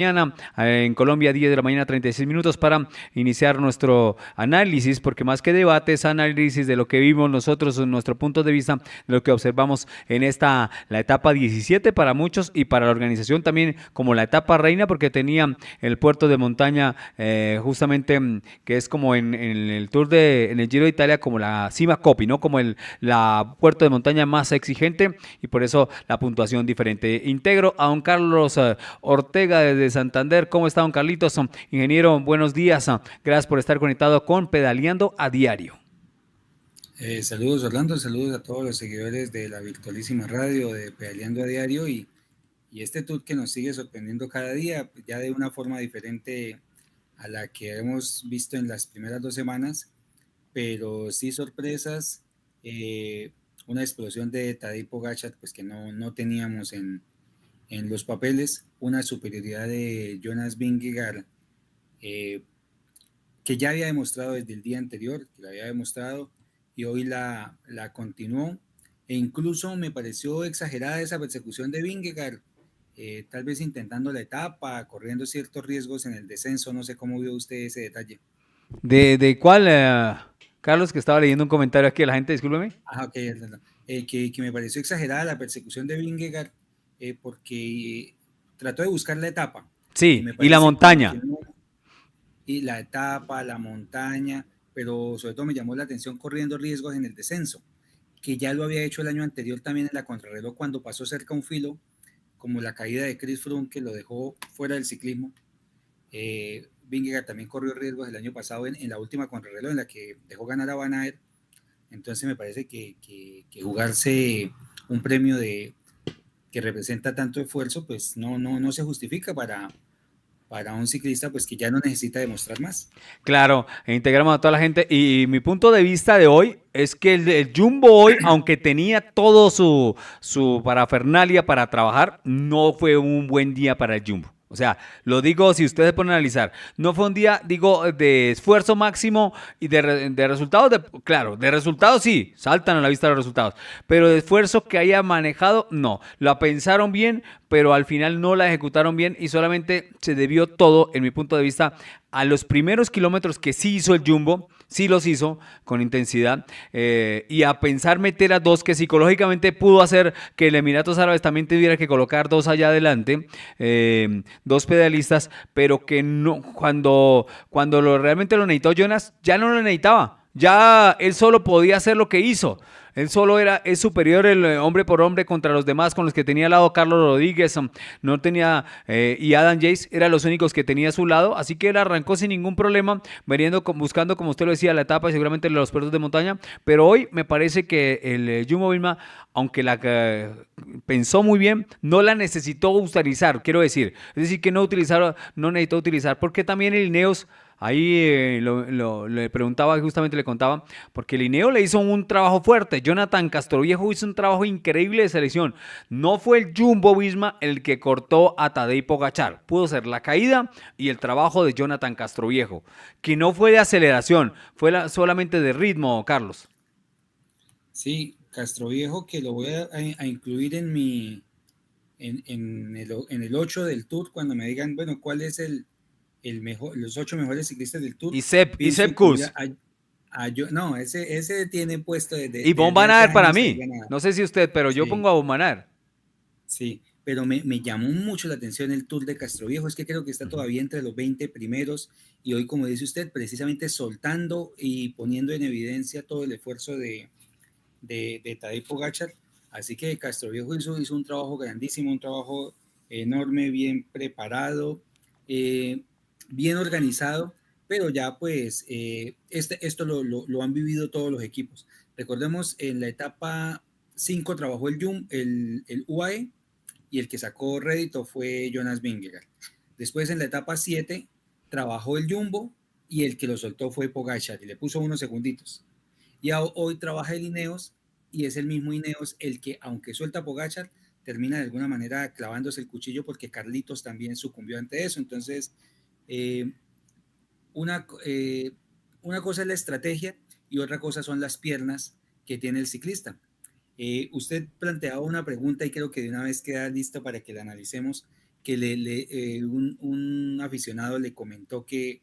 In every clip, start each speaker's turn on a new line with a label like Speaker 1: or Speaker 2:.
Speaker 1: mañana, en Colombia 10 de la mañana 36 minutos para iniciar nuestro análisis, porque más que debate es análisis de lo que vimos nosotros, nuestro punto de vista, de lo que observamos en la etapa 17 para muchos y para la organización también como la etapa reina, porque tenía el puerto de montaña justamente que es como en el Tour en el Giro de Italia como la cima Coppi, ¿no? Como la puerto de montaña más exigente y por eso la puntuación diferente. Integro a don Carlos Ortega desde Santander. ¿Cómo está, don Carlitos? Ingeniero, buenos días. Gracias por estar conectado con Pedaleando a Diario.
Speaker 2: Saludos Orlando, saludos a todos los seguidores de la virtualísima radio de Pedaleando a Diario y este tour que nos sigue sorprendiendo cada día, ya de una forma diferente a la que hemos visto en las primeras 2 semanas, pero sí sorpresas, una explosión de Tadej Pogačar pues que no teníamos en los papeles, una superioridad de Jonas Vingegaard eh, que ya había demostrado desde el día anterior, que la había demostrado y hoy la continuó. E incluso me pareció exagerada esa persecución de Vingegaard, tal vez intentando la etapa, corriendo ciertos riesgos en el descenso. No sé cómo vio usted ese detalle.
Speaker 1: ¿De cuál, Carlos, que estaba leyendo un comentario aquí de la gente? Discúlpeme.
Speaker 2: Ah, ok, que me pareció exagerada la persecución de Vingegaard porque trató de buscar la etapa y
Speaker 1: Sí,
Speaker 2: me
Speaker 1: y la
Speaker 2: parece que
Speaker 1: montaña.
Speaker 2: no, y la etapa, la montaña, pero sobre todo me llamó la atención corriendo riesgos en el descenso, que ya lo había hecho el año anterior también en la contrarreloj cuando pasó cerca un filo, como la caída de Chris Froome que lo dejó fuera del ciclismo. Vingegaard también corrió riesgos el año pasado en la última contrarreloj en la que dejó ganar a Van Aert. Entonces me parece que jugarse un premio que representa tanto esfuerzo, pues no se justifica para un ciclista pues que ya no necesita demostrar más.
Speaker 1: Claro, integramos a toda la gente. Y mi punto de vista de hoy es que el Jumbo hoy, aunque tenía todo su parafernalia para trabajar, no fue un buen día para el Jumbo. O sea, lo digo si ustedes pueden analizar. No fue un día, digo, de esfuerzo máximo y de resultados. Claro, de resultados sí, saltan a la vista los resultados. Pero de esfuerzo que haya manejado, no. La pensaron bien, pero al final no la ejecutaron bien y solamente se debió todo, en mi punto de vista, a los primeros kilómetros que sí hizo el Jumbo, sí los hizo con intensidad, y a pensar meter a dos que psicológicamente pudo hacer que el Emiratos Árabes también tuviera que colocar dos allá adelante, dos pedalistas, pero que no, cuando realmente lo necesitó Jonas, ya no lo necesitaba. Ya él solo podía hacer lo que hizo. Él solo es superior el hombre por hombre contra los demás con los que tenía al lado Carlos Rodríguez, no tenía, y Adam Yates eran los únicos que tenía a su lado, así que él arrancó sin ningún problema, buscando, como usted lo decía, la etapa y seguramente los puertos de montaña, pero hoy me parece que el Jumbo Visma, aunque pensó muy bien, no la necesitó utilizar, quiero decir, es decir, que no necesitó utilizar, porque también el Ineos. Ahí le preguntaba, justamente le contaba, porque Lineo le hizo un trabajo fuerte. Jonathan Castroviejo hizo un trabajo increíble de selección. No fue el Jumbo Visma el que cortó a Tadej Pogačar. Pudo ser la caída y el trabajo de Jonathan Castroviejo, que no fue de aceleración, fue solamente de ritmo, Carlos.
Speaker 2: Sí, Castroviejo, que lo voy a incluir en el 8 del Tour, cuando me digan, bueno, ¿cuál es el mejor, los 8 mejores ciclistas del Tour?
Speaker 1: Y
Speaker 2: Pienso
Speaker 1: Sepp
Speaker 2: incluir
Speaker 1: Kuss.
Speaker 2: no, ese tiene puesto
Speaker 1: Y Von
Speaker 2: desde
Speaker 1: Van
Speaker 2: hace
Speaker 1: Aert para
Speaker 2: años ahí
Speaker 1: mí.
Speaker 2: ganado.
Speaker 1: No sé si usted, pero yo
Speaker 2: Sí,
Speaker 1: pongo a Von Van Aert.
Speaker 2: sí, pero me llamó mucho la atención el Tour de Castroviejo, es que creo que está todavía entre los 20 primeros y hoy, como dice usted, precisamente soltando y poniendo en evidencia todo el esfuerzo de Tadej Pogačar. Así que Castroviejo hizo un trabajo grandísimo, un trabajo enorme, bien preparado, eh, bien organizado, pero ya pues esto lo han vivido todos los equipos. Recordemos, en la etapa 5 trabajó el UAE y el que sacó rédito fue Jonas Vingegaard. Después en la etapa 7 trabajó el Jumbo y el que lo soltó fue Pogačar y le puso unos segunditos. Y hoy trabaja el Ineos y es el mismo Ineos el que, aunque suelta a Pogačar, termina de alguna manera clavándose el cuchillo porque Carlitos también sucumbió ante eso. Entonces, eh, una, eh, una cosa es la estrategia y otra cosa son las piernas que tiene el ciclista. Usted planteaba una pregunta y creo que de una vez queda listo para que la analicemos. que un aficionado le comentó que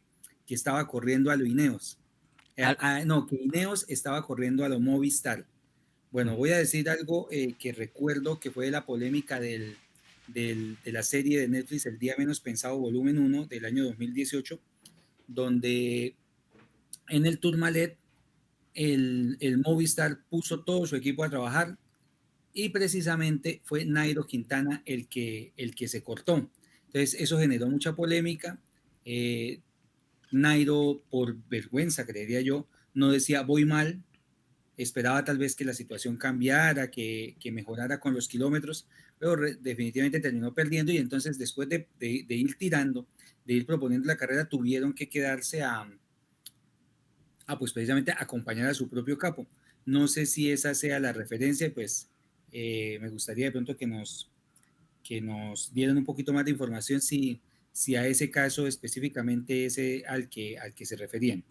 Speaker 2: estaba corriendo a lo Ineos.
Speaker 1: Al-
Speaker 2: No, que Ineos estaba corriendo a lo Movistar. Bueno,
Speaker 1: Mm.
Speaker 2: voy a decir algo que recuerdo que fue la polémica de la serie de Netflix El Día Menos Pensado, volumen 1 del año 2018, donde en el Tourmalet el Movistar puso todo su equipo a trabajar y precisamente fue Nairo Quintana el que se cortó. Entonces eso generó mucha polémica. Eh, Nairo, por vergüenza, creería yo, no decía voy mal, esperaba tal vez que la situación cambiara, que mejorara con los kilómetros, pero definitivamente terminó perdiendo y entonces después de ir tirando, de ir proponiendo la carrera, tuvieron que quedarse pues precisamente acompañar a su propio capo. No sé si esa sea la referencia, pues me gustaría de pronto que nos dieran un poquito más de información si a ese caso específicamente ese al que se referían.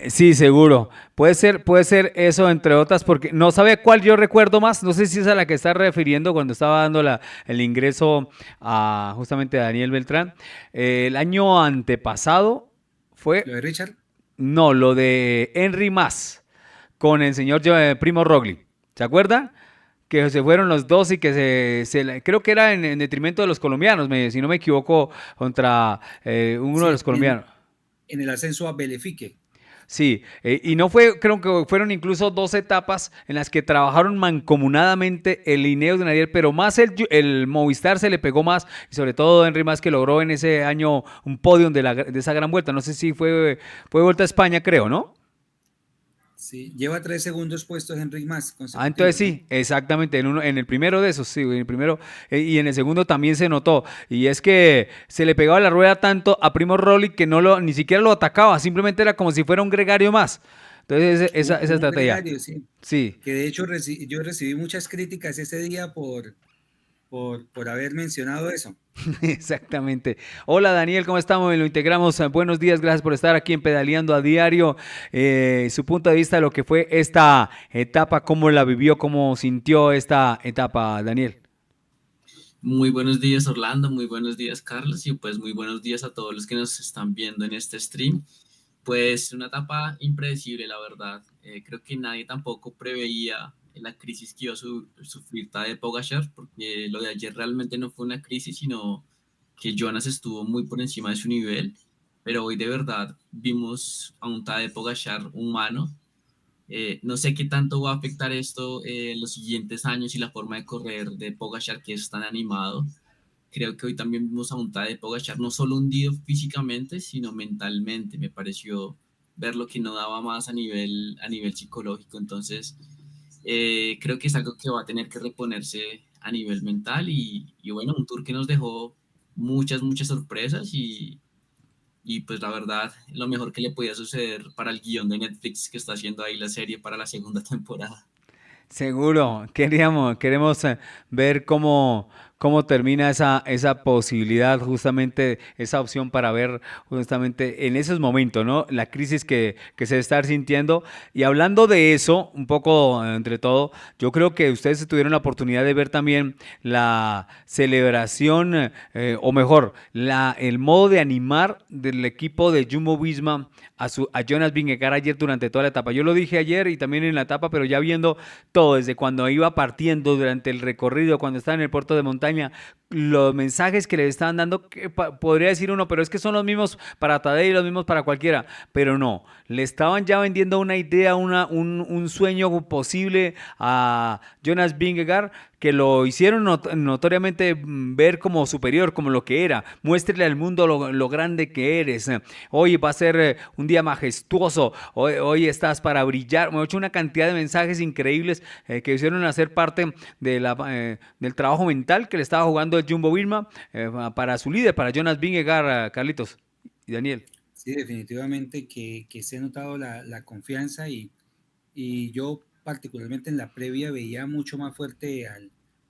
Speaker 1: Sí, seguro. Puede ser eso, entre otras, porque no sabe cuál yo recuerdo más. No sé si es a la que está refiriendo cuando estaba dando el ingreso a justamente a Daniel Beltrán. El año antepasado
Speaker 2: ¿Lo
Speaker 1: fue,
Speaker 2: de Richard?
Speaker 1: no, lo de Henry Mas con el señor Primo Roglic. ¿Se acuerdan? Que se fueron los dos y que creo que era en detrimento de los colombianos, si no me equivoco, contra uno de los
Speaker 2: Sí,
Speaker 1: colombianos.
Speaker 2: en el ascenso a Belefique.
Speaker 1: Sí, y no fue, creo que fueron incluso dos etapas en las que trabajaron mancomunadamente el Ineos de Nadir, pero más el Movistar se le pegó más, y sobre todo Henry Mas que logró en ese año un podium de esa gran vuelta. No sé si fue Vuelta a España, creo, ¿no?
Speaker 2: Sí, lleva 3 segundos puestos Enric Mas
Speaker 1: Ah, entonces
Speaker 2: consecutivos, ¿no?
Speaker 1: sí, exactamente, en el primero de esos, sí, en el primero, y en el segundo también se notó, y es que se le pegaba la rueda tanto a Primo Roglic que ni siquiera lo atacaba, simplemente era como si fuera un gregario más. Entonces esa
Speaker 2: Un
Speaker 1: estrategia,
Speaker 2: gregario, sí.
Speaker 1: sí.
Speaker 2: Que de hecho yo recibí muchas críticas ese día por haber mencionado eso.
Speaker 1: Exactamente. Hola Daniel, ¿cómo estamos? Lo integramos. Buenos días, gracias por estar aquí en Pedaleando a Diario. Su punto de vista de lo que fue esta etapa, cómo la vivió, cómo sintió esta etapa, Daniel.
Speaker 3: Muy buenos días Orlando, muy buenos días Carlos y pues muy buenos días a todos los que nos están viendo en este stream. Pues una etapa impredecible, la verdad. Creo que nadie tampoco preveía la crisis que iba a sufrir Tadej Pogačar, porque lo de ayer realmente no fue una crisis, sino que Jonas estuvo muy por encima de su nivel. Pero hoy de verdad vimos a un Tadej Pogačar humano. No sé qué tanto va a afectar esto en los siguientes años y la forma de correr de Pogačar, que es tan animado. Creo que hoy también vimos a un Tadej Pogačar no solo hundido físicamente, sino mentalmente. Me pareció ver lo que no daba más a nivel psicológico. Entonces, creo que es algo que va a tener que reponerse a nivel mental y bueno, un tour que nos dejó muchas sorpresas y pues la verdad, lo mejor que le podía suceder para el guión de Netflix que está haciendo ahí la serie para la segunda temporada.
Speaker 1: Seguro, queremos ver cómo termina esa posibilidad, justamente esa opción para ver justamente en esos momentos, ¿no? La crisis que se está sintiendo. Y hablando de eso, un poco entre todo, yo creo que ustedes tuvieron la oportunidad de ver también la celebración, o mejor, el modo de animar del equipo de Jumbo Visma a Jonas Vingegaard ayer durante toda la etapa. Yo lo dije ayer y también en la etapa, pero ya viendo todo, desde cuando iba partiendo durante el recorrido, cuando estaba en el puerto de montaña, los mensajes que le estaban dando, que podría decir uno, pero es que son los mismos para Tadej y los mismos para cualquiera, pero no, le estaban ya vendiendo una idea, un sueño posible a Jonas Vingegaard, que lo hicieron notoriamente ver como superior, como lo que era. Muéstrele al mundo lo grande que eres. Hoy va a ser un día majestuoso. Hoy estás para brillar. Me he hecho una cantidad de mensajes increíbles que hicieron hacer parte del trabajo mental que le estaba jugando el Jumbo Visma para su líder, para Jonas Vingegaard, Carlitos y Daniel.
Speaker 2: Sí, definitivamente que se ha notado la confianza y yo particularmente en la previa veía mucho más fuerte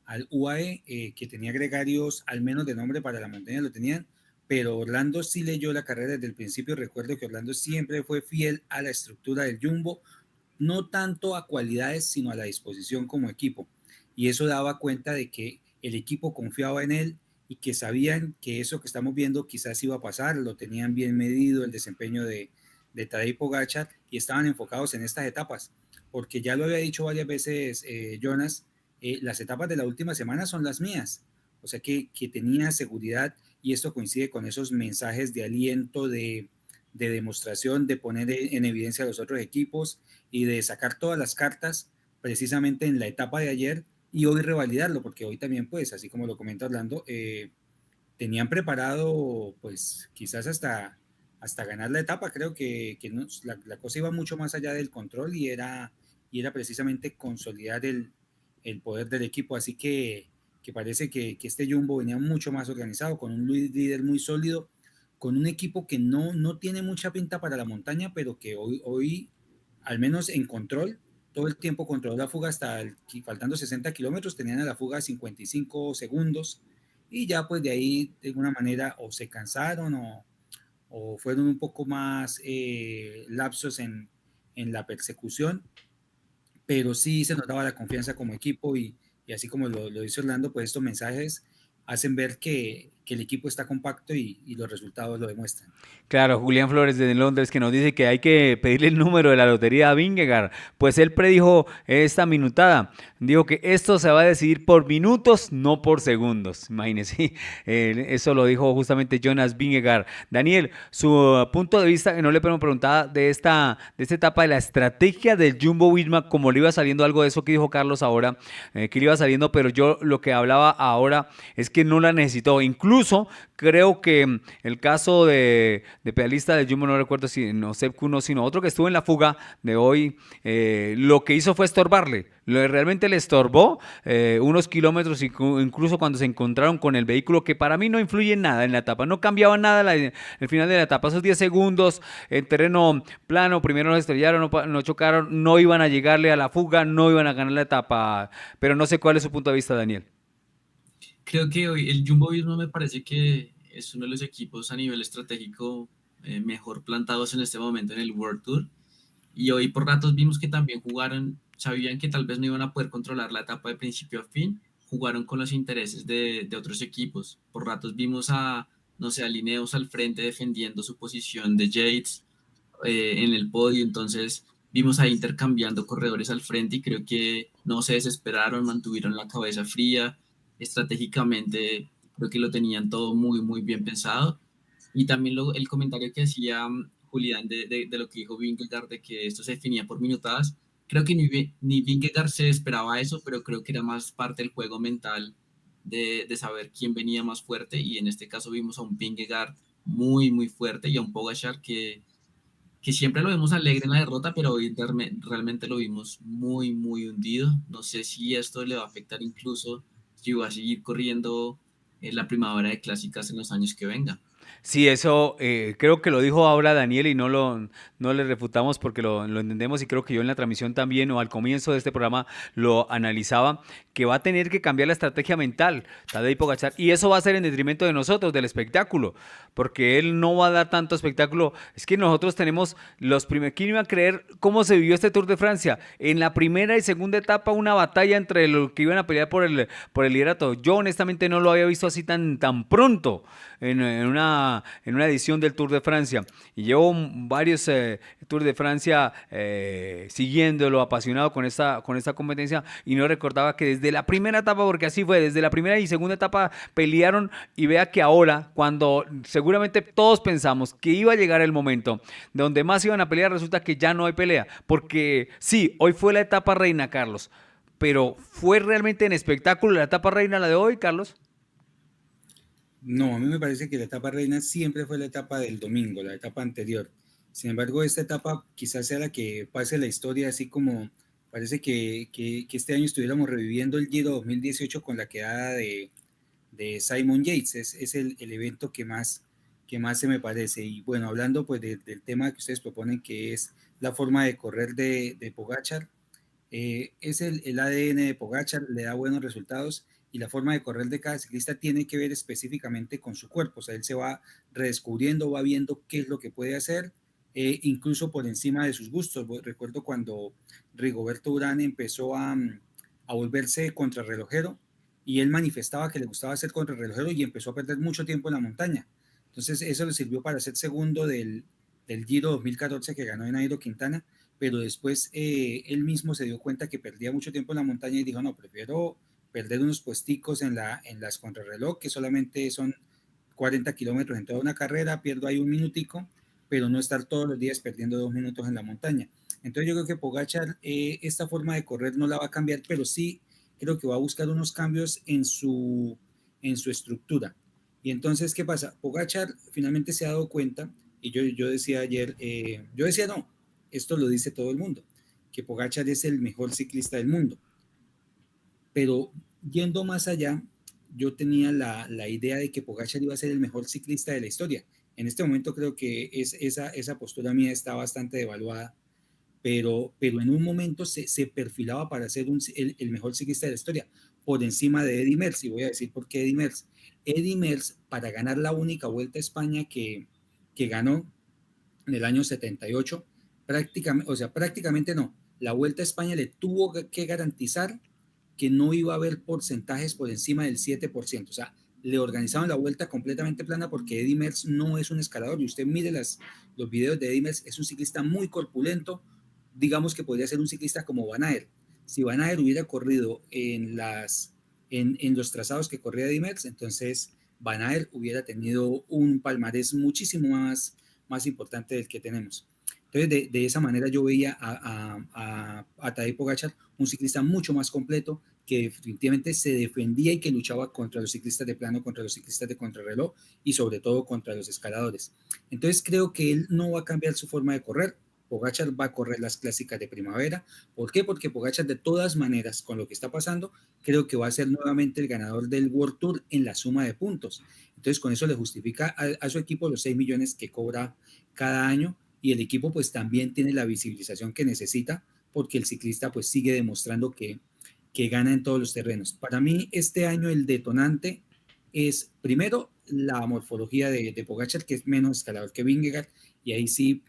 Speaker 2: al UAE, que tenía gregarios al menos de nombre para la montaña, lo tenían, pero Orlando sí leyó la carrera desde el principio. Recuerdo que Orlando siempre fue fiel a la estructura del Jumbo, no tanto a cualidades, sino a la disposición como equipo. Y eso daba cuenta de que el equipo confiaba en él y que sabían que eso que estamos viendo quizás iba a pasar, lo tenían bien medido el desempeño de Tadej Pogačar y estaban enfocados en estas etapas, porque ya lo había dicho varias veces Jonas, las etapas de la última semana son las mías, o sea que tenía seguridad y esto coincide con esos mensajes de aliento, de demostración, de poner en evidencia a los otros equipos y de sacar todas las cartas precisamente en la etapa de ayer y hoy revalidarlo, porque hoy también, pues, así como lo comenta Orlando, tenían preparado, pues, quizás hasta ganar la etapa. Creo que no, la cosa iba mucho más allá del control y era precisamente consolidar el poder del equipo. Así que parece que este Jumbo venía mucho más organizado, con un líder muy sólido, con un equipo que no tiene mucha pinta para la montaña, pero que hoy al menos en control, todo el tiempo controló la fuga hasta faltando 60 kilómetros, tenían a la fuga 55 segundos y ya pues de ahí de alguna manera o se cansaron o fueron un poco más lapsos en la persecución, pero sí se notaba la confianza como equipo y así como lo dice Orlando, pues estos mensajes hacen ver que el equipo está compacto y los resultados lo demuestran.
Speaker 1: Claro, Julián Flores desde Londres que nos dice que hay que pedirle el número de la lotería a Vingegaard, pues él predijo esta minutada, dijo que esto se va a decidir por minutos, no por segundos, imagínense, eso lo dijo justamente Jonas Vingegaard. Daniel, su punto de vista, que no le preguntaba de esta etapa de la estrategia del Jumbo-Visma, como le iba saliendo algo de eso que dijo Carlos ahora, que le iba saliendo, pero yo lo que hablaba ahora es que no la necesitó, incluso creo que el caso de pedalista del Jumbo, no recuerdo si no Sepkuno, sino otro que estuvo en la fuga de hoy, lo que hizo fue estorbarle. Realmente le estorbó unos kilómetros, incluso cuando se encontraron con el vehículo, que para mí no influye en nada en la etapa, no cambiaba nada el final de la etapa, esos 10 segundos en terreno plano, primero no estrellaron, no chocaron, no iban a llegarle a la fuga, no iban a ganar la etapa, pero no sé cuál es su punto de vista, Daniel.
Speaker 3: Creo que hoy el Jumbo Visma me parece que es uno de los equipos a nivel estratégico mejor plantados en este momento en el World Tour. Y hoy por ratos vimos que también jugaron, sabían que tal vez no iban a poder controlar la etapa de principio a fin, jugaron con los intereses de otros equipos. Por ratos vimos a, no sé, a Lineos al frente defendiendo su posición de Yates en el podio, entonces vimos ahí intercambiando corredores al frente y creo que no se desesperaron, mantuvieron la cabeza fría, estratégicamente creo que lo tenían todo muy, muy bien pensado. Y también el comentario que hacía Julián de lo que dijo Vingegaard, de que esto se definía por minutadas, creo que ni Vingegaard se esperaba eso, pero creo que era más parte del juego mental de saber quién venía más fuerte y en este caso vimos a un Vingegaard muy, muy fuerte y a un Pogačar que siempre lo vemos alegre en la derrota, pero hoy realmente lo vimos muy, muy hundido. No sé si esto le va a afectar incluso si va a seguir corriendo en la primavera de clásicas en los años que vengan.
Speaker 1: Sí, eso creo que lo dijo ahora Daniel y no le refutamos porque lo entendemos y creo que yo en la transmisión también o al comienzo de este programa lo analizaba, que va a tener que cambiar la estrategia mental, Tadej Pogačar, y eso va a ser en detrimento de nosotros, del espectáculo, porque él no va a dar tanto espectáculo. Es que nosotros tenemos los primeros, ¿quién iba a creer cómo se vivió este Tour de Francia? En la primera y segunda etapa una batalla entre los que iban a pelear por el liderato. Yo honestamente no lo había visto así tan pronto en una edición del Tour de Francia. Y llevo varios Tours de Francia siguiéndolo, apasionado con esta competencia, y no recordaba que desde la primera etapa, porque así fue, desde la primera y segunda etapa pelearon, y vea que ahora, cuando seguramente todos pensamos que iba a llegar el momento donde más iban a pelear, resulta que ya no hay pelea, porque sí, hoy fue la etapa reina, Carlos, pero ¿fue realmente en espectáculo la etapa reina la de hoy, Carlos?
Speaker 2: No, a mí me parece que la etapa reina siempre fue la etapa del domingo, la etapa anterior. Sin embargo, esta etapa quizás sea la que pase la historia, así como parece que este año estuviéramos reviviendo el Giro 2018 con la quedada de Simon Yates. Es el evento que más se me parece. Y bueno, hablando pues del tema que ustedes proponen, que es la forma de correr de Pogačar, es el ADN de Pogačar, le da buenos resultados y la forma de correr de cada ciclista tiene que ver específicamente con su cuerpo, o sea, él se va redescubriendo, va viendo qué es lo que puede hacer, incluso por encima de sus gustos. Recuerdo cuando Rigoberto Urán empezó a volverse contrarrelojero, y él manifestaba que le gustaba ser contrarrelojero y empezó a perder mucho tiempo en la montaña. Entonces eso le sirvió para ser segundo del Giro 2014 que ganó Nairo Quintana, pero después él mismo se dio cuenta que perdía mucho tiempo en la montaña y dijo, no, prefiero perder unos puesticos en las contrarreloj, que solamente son 40 kilómetros en toda una carrera, pierdo ahí un minutico, pero no estar todos los días perdiendo 2 minutos en la montaña. Entonces yo creo que Pogacar esta forma de correr no la va a cambiar, pero sí creo que va a buscar unos cambios en su estructura. Y entonces, ¿qué pasa? Pogacar finalmente se ha dado cuenta, y yo decía ayer, yo decía no, esto lo dice todo el mundo, que Pogacar es el mejor ciclista del mundo. Pero yendo más allá, yo tenía la idea de que Pogacar iba a ser el mejor ciclista de la historia. En este momento creo que esa postura mía está bastante devaluada, pero en un momento se perfilaba para ser el mejor ciclista de la historia, por encima de Eddy Merckx. Y voy a decir por qué Eddy Merckx. Eddy Merckx, para ganar la única Vuelta a España que ganó en el año 78, prácticamente no, la Vuelta a España le tuvo que garantizar que no iba a haber porcentajes por encima del 7%. O sea, le organizaron la vuelta completamente plana porque Eddy Merckx no es un escalador. Y usted mire los videos de Eddy Merckx, es un ciclista muy corpulento. Digamos que podría ser un ciclista como Van Aert. Si Van Aert hubiera corrido en los trazados que corría Eddy Merckx, entonces Van Aert hubiera tenido un palmarés muchísimo más importante del que tenemos. Entonces, de esa manera yo veía a Tadej Pogacar, un ciclista mucho más completo, que definitivamente se defendía y que luchaba contra los ciclistas de plano, contra los ciclistas de contrarreloj y sobre todo contra los escaladores. Entonces creo que él no va a cambiar su forma de correr. Pogacar va a correr las clásicas de primavera. ¿Por qué? Porque Pogacar, de todas maneras, con lo que está pasando, creo que va a ser nuevamente el ganador del World Tour en la suma de puntos. Entonces con eso le justifica a su equipo los 6 millones que cobra cada año, y el equipo pues también tiene la visibilización que necesita, porque el ciclista pues sigue demostrando que gana en todos los terrenos. Para mí este año el detonante es primero la morfología de Pogacar, que es menos escalador que Vingegaard, y ahí sí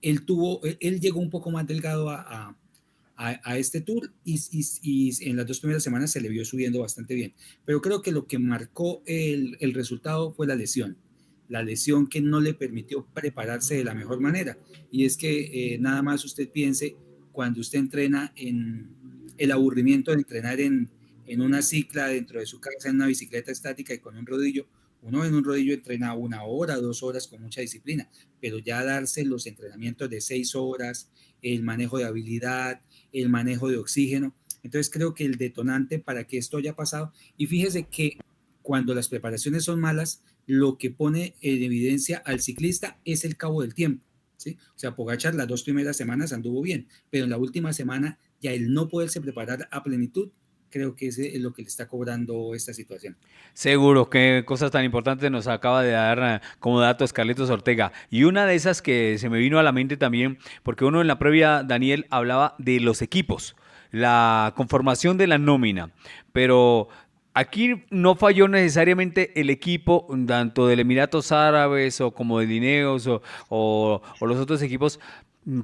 Speaker 2: él llegó un poco más delgado a este tour, y en las 2 primeras semanas se le vio subiendo bastante bien, pero creo que lo que marcó el resultado fue la lesión que no le permitió prepararse de la mejor manera. Y es que nada más usted piense, cuando usted entrena, en el aburrimiento de entrenar en una cicla dentro de su casa, en una bicicleta estática y con un rodillo. Uno en un rodillo entrena 1 hora, 2 horas con mucha disciplina, pero ya darse los entrenamientos de 6 horas, el manejo de habilidad, el manejo de oxígeno. Entonces creo que el detonante para que esto haya pasado, y fíjese que cuando las preparaciones son malas, lo que pone en evidencia al ciclista es el cabo del tiempo, ¿sí? O sea, Pogacar las 2 primeras semanas anduvo bien, pero en la última semana ya el no poderse preparar a plenitud, creo que ese es lo que le está cobrando esta situación.
Speaker 1: Seguro, qué cosas tan importantes nos acaba de dar como datos Carlitos Ortega. Y una de esas que se me vino a la mente también, porque uno en la previa, Daniel, hablaba de los equipos, la conformación de la nómina, pero aquí no falló necesariamente el equipo, tanto del Emiratos Árabes o como de Ineos o los otros equipos,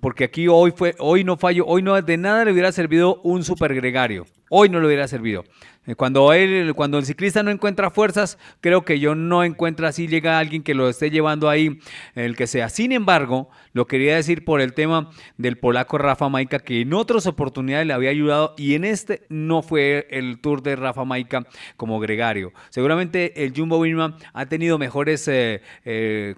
Speaker 1: porque aquí hoy no falló, hoy no de nada le hubiera servido un super gregario, hoy no le hubiera servido. Cuando el ciclista no encuentra fuerzas, creo que yo no encuentra, así llega alguien que lo esté llevando ahí, el que sea. Sin embargo, lo quería decir por el tema del polaco Rafa Majka, que en otras oportunidades le había ayudado y en este no fue el Tour de Rafa Majka como gregario. Seguramente el Jumbo Visma ha tenido mejores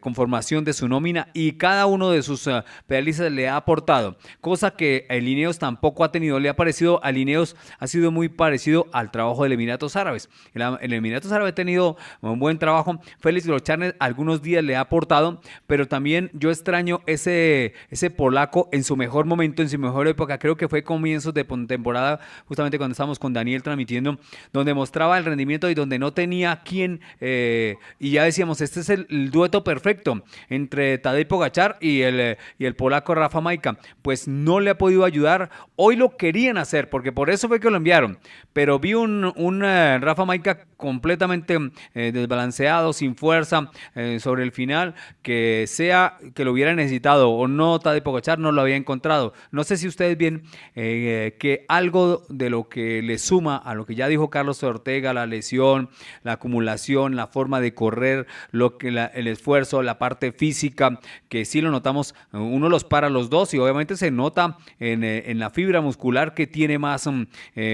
Speaker 1: conformación de su nómina y cada uno de sus pedalistas le ha aportado, cosa que el Ineos tampoco ha tenido. Le ha parecido, al Ineos ha sido muy parecido al trabajo del Emiratos Árabes. El Emiratos Árabes ha tenido un buen trabajo. Félix Grocharnes algunos días le ha aportado, pero también yo extraño ese polaco en su mejor momento, en su mejor época. Creo que fue comienzos de temporada, justamente cuando estábamos con Daniel transmitiendo, donde mostraba el rendimiento y donde no tenía quien, y ya decíamos, este es el dueto perfecto entre Tadej Pogacar y el polaco Rafa Majka. Pues no le ha podido ayudar. Hoy lo querían hacer, porque por eso fue que lo enviaron, pero vi un un Rafa Maica completamente desbalanceado, sin fuerza sobre el final, que sea que lo hubiera necesitado o no, Tadej Pogačar no lo había encontrado. No sé si ustedes ven que algo de lo que le suma a lo que ya dijo Carlos Ortega, la lesión, la acumulación, la forma de correr, el esfuerzo, la parte física, que sí lo notamos, uno los para los dos y obviamente se nota en la fibra muscular que tiene más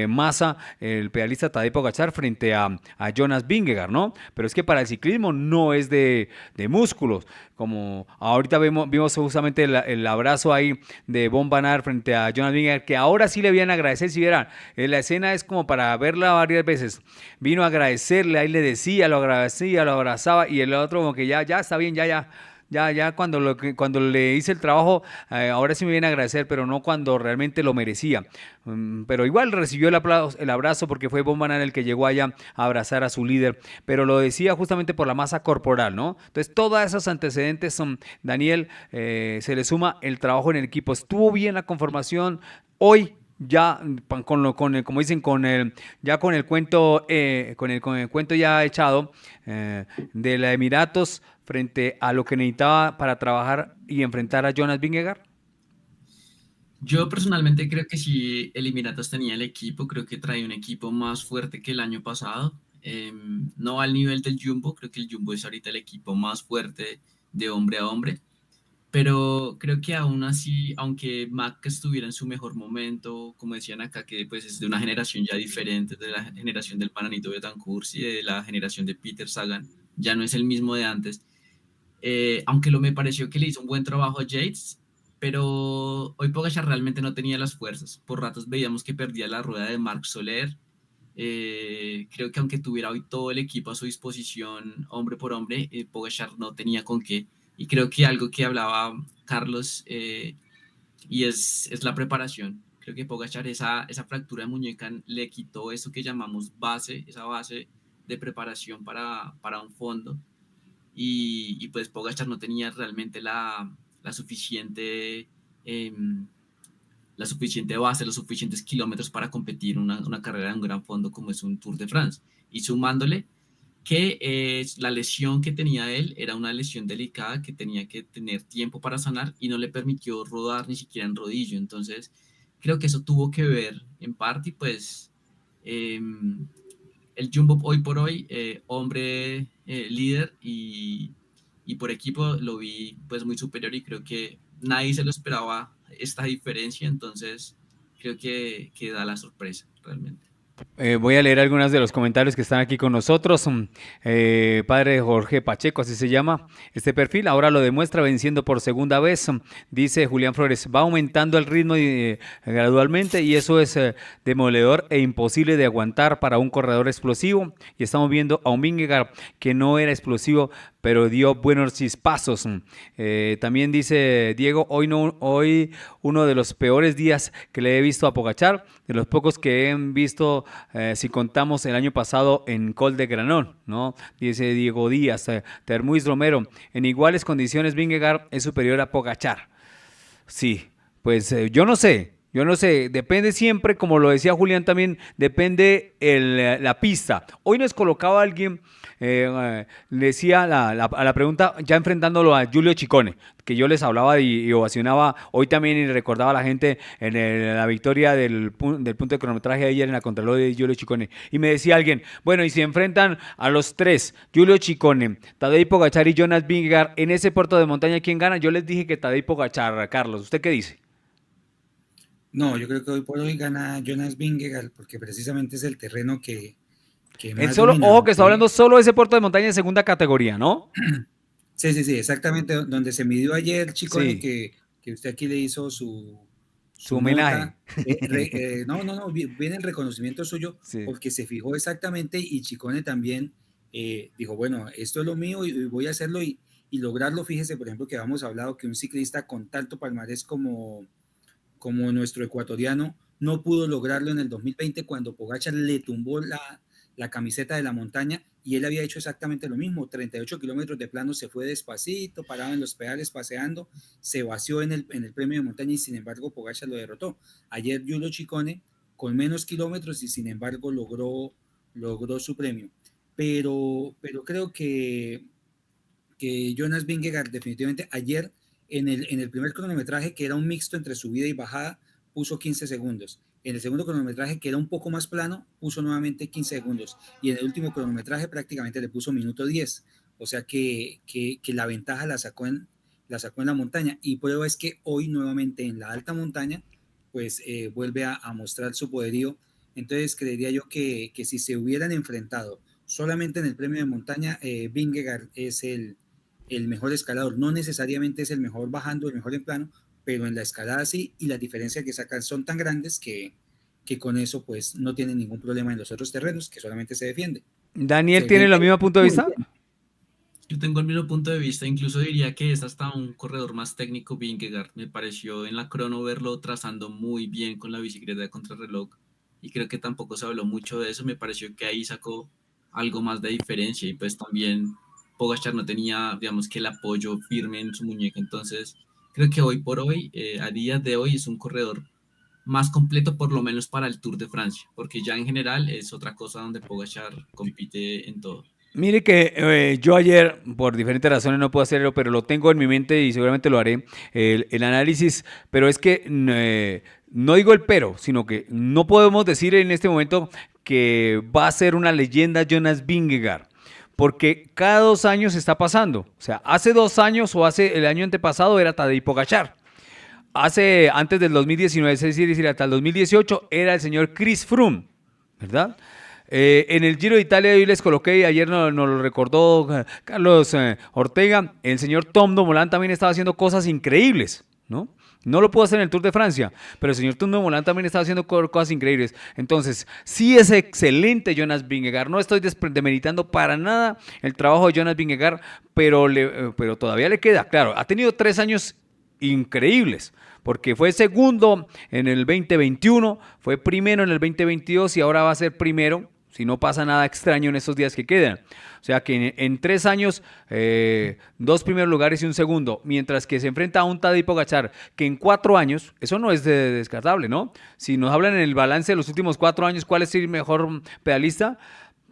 Speaker 1: masa el pedalista Tadej Pogačar frente a Jonas Vingegaard, ¿no? Pero es que para el ciclismo no es de músculos, como ahorita vimos justamente el abrazo ahí de Bon Van Aert frente a Jonas Vingegaard, que ahora sí le habían agradecer, si vieran, la escena es como para verla varias veces, vino a agradecerle, ahí le decía, lo agradecía, lo abrazaba y el otro como que ya está bien, ya cuando le hice el trabajo, ahora sí me viene a agradecer, pero no cuando realmente lo merecía. Pero igual recibió el abrazo porque fue Bon Van Aert el que llegó allá a abrazar a su líder, pero lo decía justamente por la masa corporal, ¿no? Entonces, todos esos antecedentes son, Daniel, se le suma el trabajo en el equipo. Estuvo bien la conformación hoy. Ya como dicen, ya con el cuento, con el cuento ya echado de la Emiratos frente a lo que necesitaba para trabajar y enfrentar a Jonas Vingegaard.
Speaker 3: Yo personalmente creo que si el Emiratos tenía el equipo, creo que trae un equipo más fuerte que el año pasado. No al nivel del Jumbo, creo que el Jumbo es ahorita el equipo más fuerte de hombre a hombre. Pero creo que aún así, aunque Mac estuviera en su mejor momento, como decían acá, que pues es de una generación ya diferente, de la generación del Bananito Betancourt y de la generación de Peter Sagan, ya no es el mismo de antes. Aunque me pareció que le hizo un buen trabajo a Yates, pero hoy Pogačar realmente no tenía las fuerzas. Por ratos veíamos que perdía la rueda de Marc Soler. Creo que aunque tuviera hoy todo el equipo a su disposición, hombre por hombre, Pogačar no tenía con qué. Y creo que algo que hablaba Carlos, y es la preparación. Creo que Pogačar esa fractura de muñeca le quitó eso que llamamos base, esa base de preparación para un fondo. Y pues Pogačar no tenía realmente la suficiente, eh, la suficiente base, los suficientes kilómetros para competir una carrera en un gran fondo como es un Tour de France. Y sumándole que la lesión que tenía él era una lesión delicada que tenía que tener tiempo para sanar y no le permitió rodar ni siquiera en rodillo. Entonces, creo que eso tuvo que ver en parte y pues eh, el Jumbo hoy por hoy, hombre líder y por equipo lo vi pues muy superior y creo que nadie se lo esperaba esta diferencia, entonces creo que da la sorpresa realmente.
Speaker 1: Voy a leer algunos de los comentarios que están aquí con nosotros. Padre Jorge Pacheco, así se llama este perfil, ahora lo demuestra venciendo por segunda vez. Dice Julián Flores, va aumentando el ritmo gradualmente y eso es demoledor e imposible de aguantar para un corredor explosivo. Y estamos viendo a un Vingegaard que no era explosivo, pero dio buenos chispazos. También dice Diego, hoy uno de los peores días que le he visto a Pogačar, de los pocos que he visto si contamos el año pasado en Col de Granón, ¿no? Dice Diego Díaz, Termuis Romero, en iguales condiciones Vingegaard es superior a Pogačar. Sí, pues yo no sé, depende siempre, como lo decía Julián también, depende la pista. Hoy nos colocaba alguien, le decía a la pregunta, ya enfrentándolo a Giulio Ciccone, que yo les hablaba y ovacionaba hoy también y recordaba a la gente en la victoria del punto de cronometraje de ayer en la contrarreloj de Giulio Ciccone. Y me decía alguien, bueno, y si enfrentan a los tres, Giulio Ciccone, Tadej Pogačar y Jonas Vingegaard, en ese puerto de montaña, ¿quién gana? Yo les dije que Tadej Pogačar, Carlos. ¿Usted qué dice?
Speaker 2: No, yo creo que hoy por hoy gana Jonas Vingegaard porque precisamente es el terreno que
Speaker 1: El
Speaker 2: más
Speaker 1: solo,
Speaker 2: domina,
Speaker 1: ojo que está
Speaker 2: aunque
Speaker 1: hablando solo de ese puerto de montaña de segunda categoría, ¿no?
Speaker 2: sí, exactamente donde se midió ayer Ciccone,
Speaker 1: Sí,
Speaker 2: que usted aquí le hizo
Speaker 1: su
Speaker 2: su
Speaker 1: homenaje.
Speaker 2: nota. No, viene el reconocimiento suyo
Speaker 1: Sí.
Speaker 2: porque se fijó exactamente y Ciccone también dijo, bueno, esto es lo mío y voy a hacerlo y lograrlo. Fíjese, por ejemplo, que habíamos hablado que un ciclista con tanto palmarés como nuestro ecuatoriano no pudo lograrlo en el 2020 cuando Pogačar le tumbó la camiseta de la montaña y él había hecho exactamente lo mismo, 38 kilómetros de plano, se fue despacito, parado en los pedales paseando, se vació en el premio de montaña y sin embargo Pogačar lo derrotó. Ayer Giulio Ciccone con menos kilómetros y sin embargo logró su premio. Pero creo que Jonas Vingegaard definitivamente ayer en el primer cronometraje, que era un mixto entre subida y bajada, puso 15 segundos. En el segundo cronometraje, que era un poco más plano, puso nuevamente 15 segundos. Y en el último cronometraje prácticamente le puso minuto 10. O sea que la ventaja la sacó en la montaña. Y prueba es que hoy nuevamente en la alta montaña, pues vuelve a mostrar su poderío. Entonces creería yo que si se hubieran enfrentado solamente en el premio de montaña, Vingegaard es el mejor escalador. No necesariamente es el mejor bajando, el mejor en plano, pero en la escalada sí, y las diferencias que sacan son tan grandes que con eso pues no tienen ningún problema en los otros terrenos, que solamente se defiende.
Speaker 1: ¿Daniel tiene el mismo punto de vista?
Speaker 3: Yo tengo el mismo punto de vista, incluso diría que es hasta un corredor más técnico Vingegaard. Me pareció en la crono verlo trazando muy bien con la bicicleta de contrarreloj, y creo que tampoco se habló mucho de eso. Me pareció que ahí sacó algo más de diferencia, y pues también Pogačar no tenía, digamos, que el apoyo firme en su muñeca. Entonces creo que hoy por hoy, a día de hoy, es un corredor más completo, por lo menos para el Tour de Francia, porque ya en general es otra cosa donde Pogačar compite en todo.
Speaker 1: Mire que yo ayer, por diferentes razones, no puedo hacerlo, pero lo tengo en mi mente y seguramente lo haré, el análisis, pero es que no digo el pero, sino que no podemos decir en este momento que va a ser una leyenda Jonas Vingegaard, porque cada 2 años está pasando. O sea, hace 2 años o hace el año antepasado era Tadej Pogačar. Antes del 2019, es decir, hasta el 2018, era el señor Chris Froome, ¿verdad? En el Giro de Italia hoy les coloqué, y ayer nos lo recordó Carlos Ortega, el señor Tom Dumoulin también estaba haciendo cosas increíbles, ¿no? No lo pudo hacer en el Tour de Francia, pero el señor Tom Dumoulin también estaba haciendo cosas increíbles. Entonces, sí es excelente Jonas Vingegaard, no estoy demeritando para nada el trabajo de Jonas Vingegaard, pero todavía le queda, claro, ha tenido 3 años increíbles, porque fue segundo en el 2021, fue primero en el 2022 y ahora va a ser primero, si no pasa nada extraño en estos días que quedan. O sea que en 3 años, 2 primeros lugares y un segundo, mientras que se enfrenta a un Tadej Pogačar que en 4 años, eso no es descartable, ¿no? Si nos hablan en el balance de los últimos 4 años, ¿cuál es el mejor pedalista?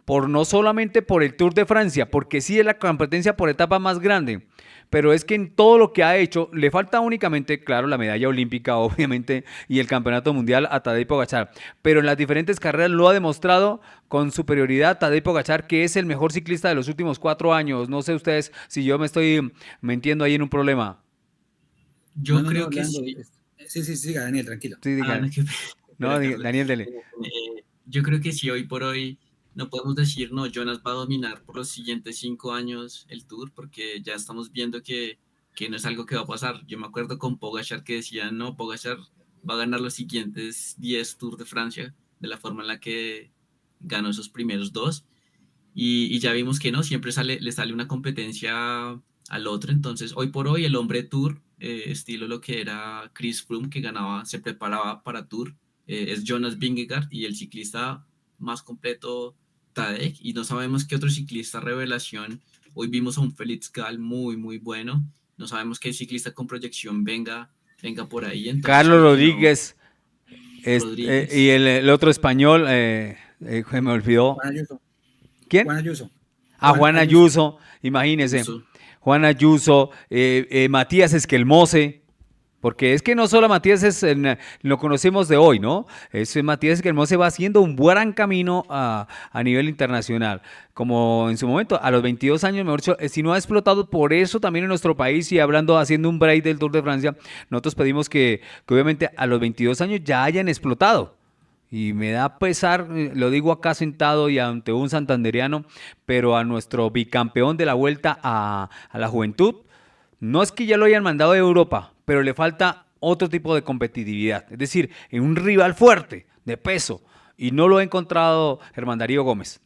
Speaker 1: No solamente por el Tour de Francia, porque sí es la competencia por etapa más grande, pero es que en todo lo que ha hecho le falta únicamente, claro, la medalla olímpica obviamente y el campeonato mundial a Tadej Pogačar, pero en las diferentes carreras lo ha demostrado con superioridad Tadej Pogačar, que es el mejor ciclista de los últimos 4 años. No sé ustedes si yo me estoy metiendo ahí en un problema.
Speaker 3: Yo creo que sí.
Speaker 2: Sí, Daniel, tranquilo.
Speaker 1: Sí, no, Daniel, dele.
Speaker 3: Yo creo que sí, hoy por hoy no podemos decir, no, Jonas va a dominar por los siguientes 5 años el Tour, porque ya estamos viendo que no es algo que va a pasar. Yo me acuerdo con Pogačar que decía, no, Pogačar va a ganar los siguientes 10 Tours de Francia, de la forma en la que ganó esos primeros 2, y ya vimos que no, siempre le sale una competencia al otro. Entonces, hoy por hoy, el hombre Tour, estilo lo que era Chris Froome, que ganaba, se preparaba para Tour, es Jonas Vingegaard, y el ciclista más completo Tadej, y no sabemos qué otro ciclista revelación. Hoy vimos a un Felix Gall muy, muy bueno. No sabemos qué ciclista con proyección venga por ahí. Entonces,
Speaker 1: Carlos Rodríguez, y el otro español, me olvidó.
Speaker 2: Juan Ayuso.
Speaker 1: ¿Quién?
Speaker 2: Juan Ayuso.
Speaker 1: Juan Ayuso, imagínese. Juan Ayuso, Matías Esquelmose. Porque es que no solo Matías lo conocemos de hoy, ¿no? Matías Esquelmose va haciendo un buen camino a nivel internacional. Como en su momento, a los 22 años, mejor dicho, si no ha explotado, por eso también en nuestro país, y haciendo un break del Tour de Francia, nosotros pedimos que obviamente a los 22 años ya hayan explotado. Y me da pesar, lo digo acá sentado y ante un santanderiano, pero a nuestro bicampeón de la Vuelta a la Juventud, no es que ya lo hayan mandado de Europa, pero le falta otro tipo de competitividad, es decir, en un rival fuerte, de peso, y no lo ha encontrado Germán Darío Gómez,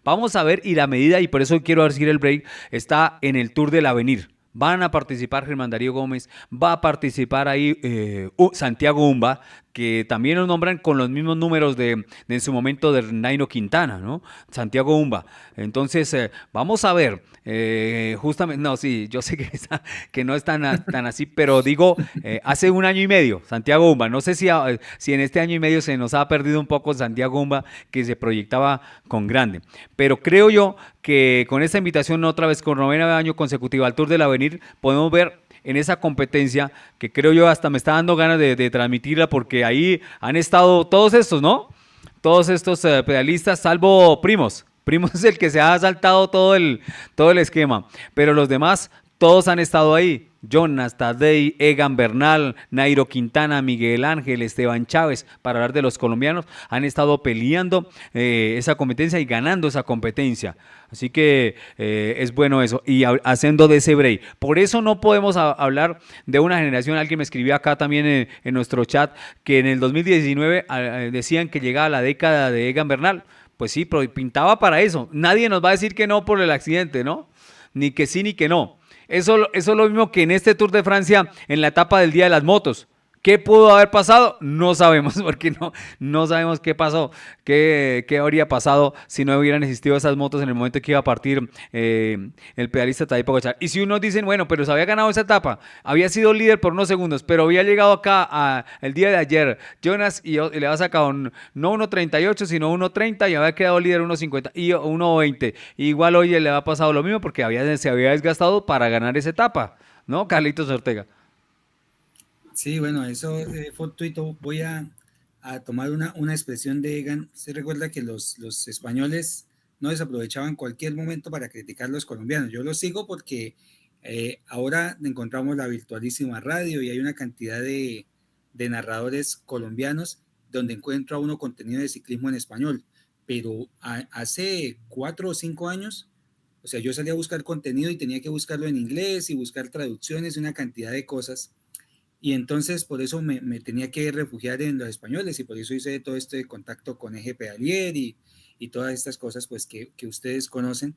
Speaker 1: Vamos a ver, y la medida, y por eso quiero decir el break, está en el Tour del Avenir. Van a participar Germán Darío Gómez, va a participar ahí Santiago Umba, que también lo nombran con los mismos números de en su momento de Nairo Quintana, ¿no? Santiago Umba. Entonces, vamos a ver, justamente, no, sí, yo sé que, que no es tan así, pero digo, hace un año y medio, Santiago Umba, no sé si en este año y medio se nos ha perdido un poco Santiago Umba, que se proyectaba con grande, pero creo yo que con esta invitación otra vez con novena año consecutivo al Tour del Avenir, podemos ver en esa competencia que creo yo hasta me está dando ganas de transmitirla porque ahí han estado todos estos, ¿no? Todos estos pedalistas, salvo Primos. Primos es el que se ha saltado todo el esquema, pero los demás todos han estado ahí. Jonas, Tadej, Egan Bernal, Nairo Quintana, Miguel Ángel, Esteban Chávez, para hablar de los colombianos, han estado peleando esa competencia y ganando esa competencia. Así que es bueno eso. Y haciendo de ese break. Por eso no podemos hablar de una generación. Alguien me escribió acá también en nuestro chat que en el 2019 decían que llegaba la década de Egan Bernal. Pues sí, pero pintaba para eso. Nadie nos va a decir que no por el accidente, ¿no? Ni que sí ni que no. Eso es lo mismo que en este Tour de Francia, en la etapa del Día de las Motos. ¿Qué pudo haber pasado? No sabemos, porque no sabemos qué pasó, qué habría pasado si no hubieran existido esas motos en el momento que iba a partir el pedalista Tadej Pogačar. Y si unos dicen, bueno, pero se había ganado esa etapa, había sido líder por unos segundos, pero había llegado acá el día de ayer, Jonas, y le había sacado no 1.38, sino 1.30 y había quedado líder 1.50 y 1.20. Igual hoy le ha pasado lo mismo porque se había desgastado para ganar esa etapa, ¿no, Carlitos Ortega?
Speaker 2: Sí, bueno, eso fortuito. Voy a tomar una expresión de Egan. Se recuerda que los españoles no desaprovechaban cualquier momento para criticar a los colombianos. Yo los sigo porque ahora encontramos la virtualísima radio y hay una cantidad de narradores colombianos donde encuentro a uno contenido de ciclismo en español. Pero hace 4 o 5 años, o sea, yo salía a buscar contenido y tenía que buscarlo en inglés y buscar traducciones y una cantidad de cosas. Y entonces por eso me tenía que refugiar en los españoles y por eso hice todo este contacto con Eje Pedalier y todas estas cosas pues que ustedes conocen.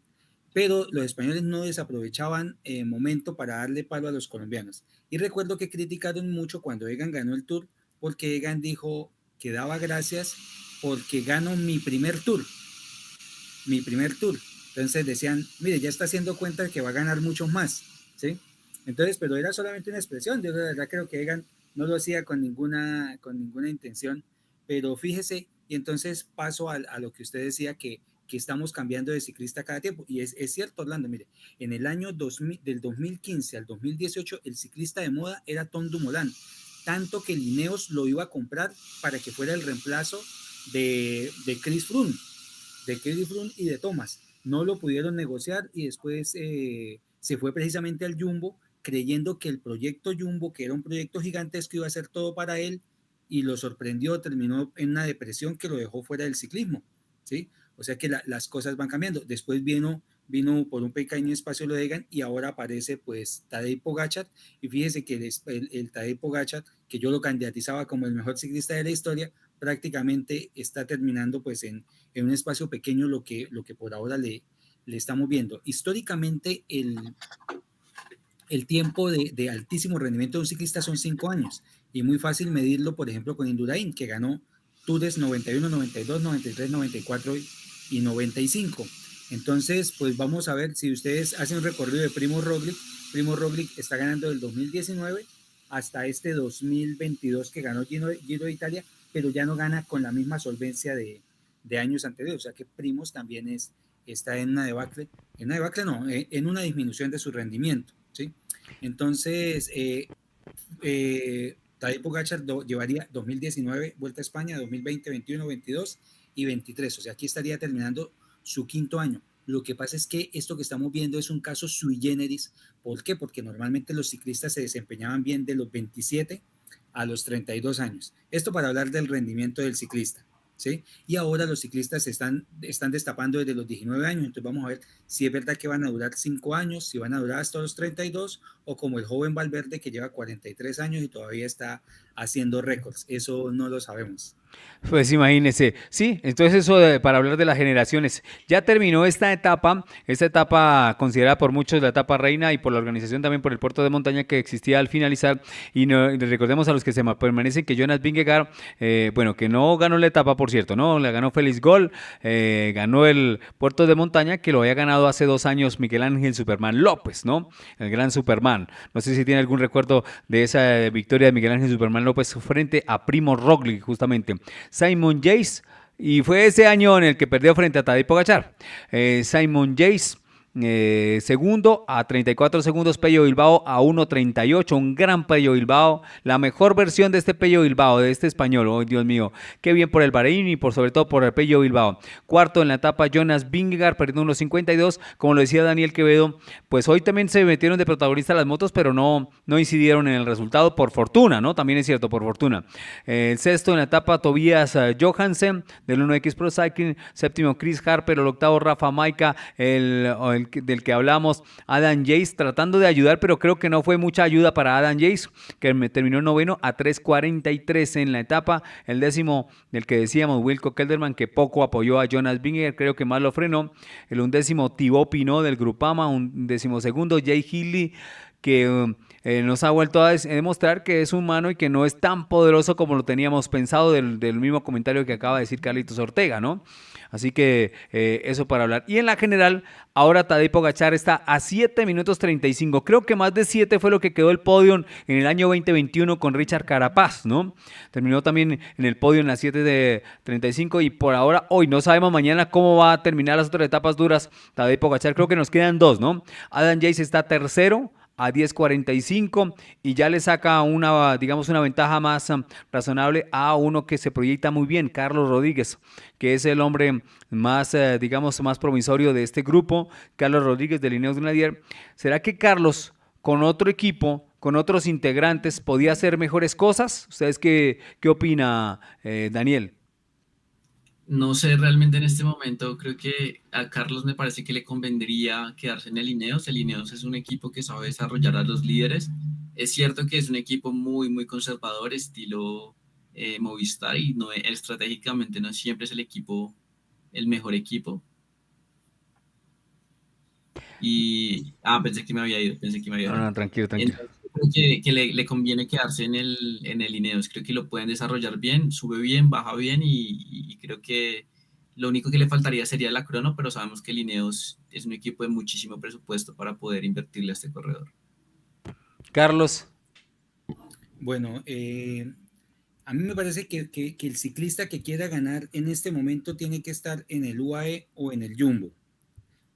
Speaker 2: Pero los españoles no desaprovechaban el momento para darle palo a los colombianos. Y recuerdo que criticaron mucho cuando Egan ganó el Tour, porque Egan dijo que daba gracias porque ganó mi primer tour. Entonces decían, mire, ya está haciendo cuenta de que va a ganar muchos más, ¿sí? Entonces, pero era solamente una expresión. Yo de verdad creo que Egan no lo hacía con ninguna intención, pero fíjese, y entonces paso a lo que usted decía, que estamos cambiando de ciclista cada tiempo. Y es cierto, Orlando, mire, en el año 2000, del 2015 al 2018, el ciclista de moda era Tom Dumoulin, tanto que Lineos lo iba a comprar para que fuera el reemplazo de Chris Froome, y de Thomas. No lo pudieron negociar y después se fue precisamente al Jumbo creyendo que el proyecto Jumbo, que era un proyecto gigantesco, iba a ser todo para él y lo sorprendió, terminó en una depresión que lo dejó fuera del ciclismo, ¿sí? O sea que las cosas van cambiando. Después vino por un pequeño espacio lo Egan y ahora aparece pues Tadej Pogačar y fíjese que el Tadej Pogačar, que yo lo candidatizaba como el mejor ciclista de la historia, prácticamente está terminando pues en un espacio pequeño lo que por ahora le estamos viendo. Históricamente el tiempo de altísimo rendimiento de un ciclista son 5 años y muy fácil medirlo, por ejemplo, con Indurain, que ganó Tours 91, 92, 93, 94 y 95. Entonces, pues vamos a ver si ustedes hacen un recorrido de Primo Roglic. Primo Roglic está ganando del 2019 hasta este 2022 que ganó Giro de Italia, pero ya no gana con la misma solvencia de años anteriores. O sea que Primos también está en una debacle no, en una disminución de su rendimiento, ¿sí? Entonces, Tadej Pogačar llevaría 2019 Vuelta a España, 2020, 21, 22 y 23. O sea, aquí estaría terminando su quinto año. Lo que pasa es que esto que estamos viendo es un caso sui generis. ¿Por qué? Porque normalmente los ciclistas se desempeñaban bien de los 27 a los 32 años. Esto para hablar del rendimiento del ciclista, ¿sí? Y ahora los ciclistas están destapando desde los 19 años, entonces vamos a ver si es verdad que van a durar 5 años, si van a durar hasta los 32, o como el joven Valverde que lleva 43 años y todavía está haciendo récords. Eso no lo sabemos.
Speaker 1: Pues imagínese, sí, entonces para hablar de las generaciones, ya terminó esta etapa considerada por muchos la etapa reina y por la organización también por el puerto de montaña que existía al finalizar, y, y recordemos a los que permanecen que Jonas Vingegaard, bueno, que no ganó la etapa por cierto, no, la ganó Félix Gol, ganó el puerto de montaña que lo había ganado hace 2 años Miguel Ángel Superman López, ¿no? El gran Superman, no sé si tiene algún recuerdo de esa victoria de Miguel Ángel Superman López frente a Primo Roglic justamente. Simon Yates, y fue ese año en el que perdió frente a Tadej Pogačar. Simon Yates, segundo a 34 segundos, Pello Bilbao a 1.38, un gran Pello Bilbao, la mejor versión de este Pello Bilbao, de este español, oh Dios mío, qué bien por el Bahrein y por sobre todo por el Pello Bilbao. Cuarto en la etapa Jonas Vingegaard, perdiendo unos 52, como lo decía Daniel Quevedo, pues hoy también se metieron de protagonista las motos, pero no incidieron en el resultado por fortuna, ¿no? También es cierto, por fortuna. El sexto en la etapa Tobias Johansen, del 1X Pro Cycling, séptimo Chris Harper, el octavo Rafa Maica, del que hablamos, Adam Yates, tratando de ayudar, pero creo que no fue mucha ayuda para Adam Yates, que me terminó noveno a 3.43 en la etapa. El décimo, del que decíamos, Wilco Kelderman, que poco apoyó a Jonas Vingegaard, creo que más lo frenó. El undécimo, Thibaut Pinot del Grupama, un decimosegundo, Jay Hindley, que nos ha vuelto a demostrar que es humano y que no es tan poderoso como lo teníamos pensado del mismo comentario que acaba de decir Carlitos Ortega, ¿no? Así que eso para hablar. Y en la general, ahora Tadej Pogačar está a 7 minutos 35. Creo que más de 7 fue lo que quedó el podio en el año 2021 con Richard Carapaz, ¿no? Terminó también en el podio en las 7 de 35 y por ahora, hoy no sabemos mañana cómo va a terminar las otras etapas duras. Tadej Pogačar, creo que nos quedan 2, ¿no? Adam Yates está tercero a 10.45 y ya le saca digamos, una ventaja más razonable a uno que se proyecta muy bien, Carlos Rodríguez, que es el hombre más, digamos, más promisorio de este grupo, Carlos Rodríguez de Ineos Grenadier. ¿Será que Carlos, con otro equipo, con otros integrantes, podía hacer mejores cosas? ¿Ustedes qué opina, Daniel?
Speaker 3: No sé realmente en este momento, creo que a Carlos me parece que le convendría quedarse en el Ineos. El Ineos es un equipo que sabe desarrollar a los líderes. Es cierto que es un equipo muy, muy conservador, estilo Movistar, y no, estratégicamente no siempre es el equipo, el mejor equipo. Pensé que me había ido, pensé que me había
Speaker 1: No,
Speaker 3: ido.
Speaker 1: no, tranquilo, tranquilo.
Speaker 3: Entonces, creo que le conviene quedarse en el Ineos. Creo que lo pueden desarrollar bien, sube bien, baja bien y creo que lo único que le faltaría sería la crono, pero sabemos que el Ineos es un equipo de muchísimo presupuesto para poder invertirle a este corredor.
Speaker 1: Carlos.
Speaker 2: Bueno, a mí me parece que el ciclista que quiera ganar en este momento tiene que estar en el UAE o en el Jumbo,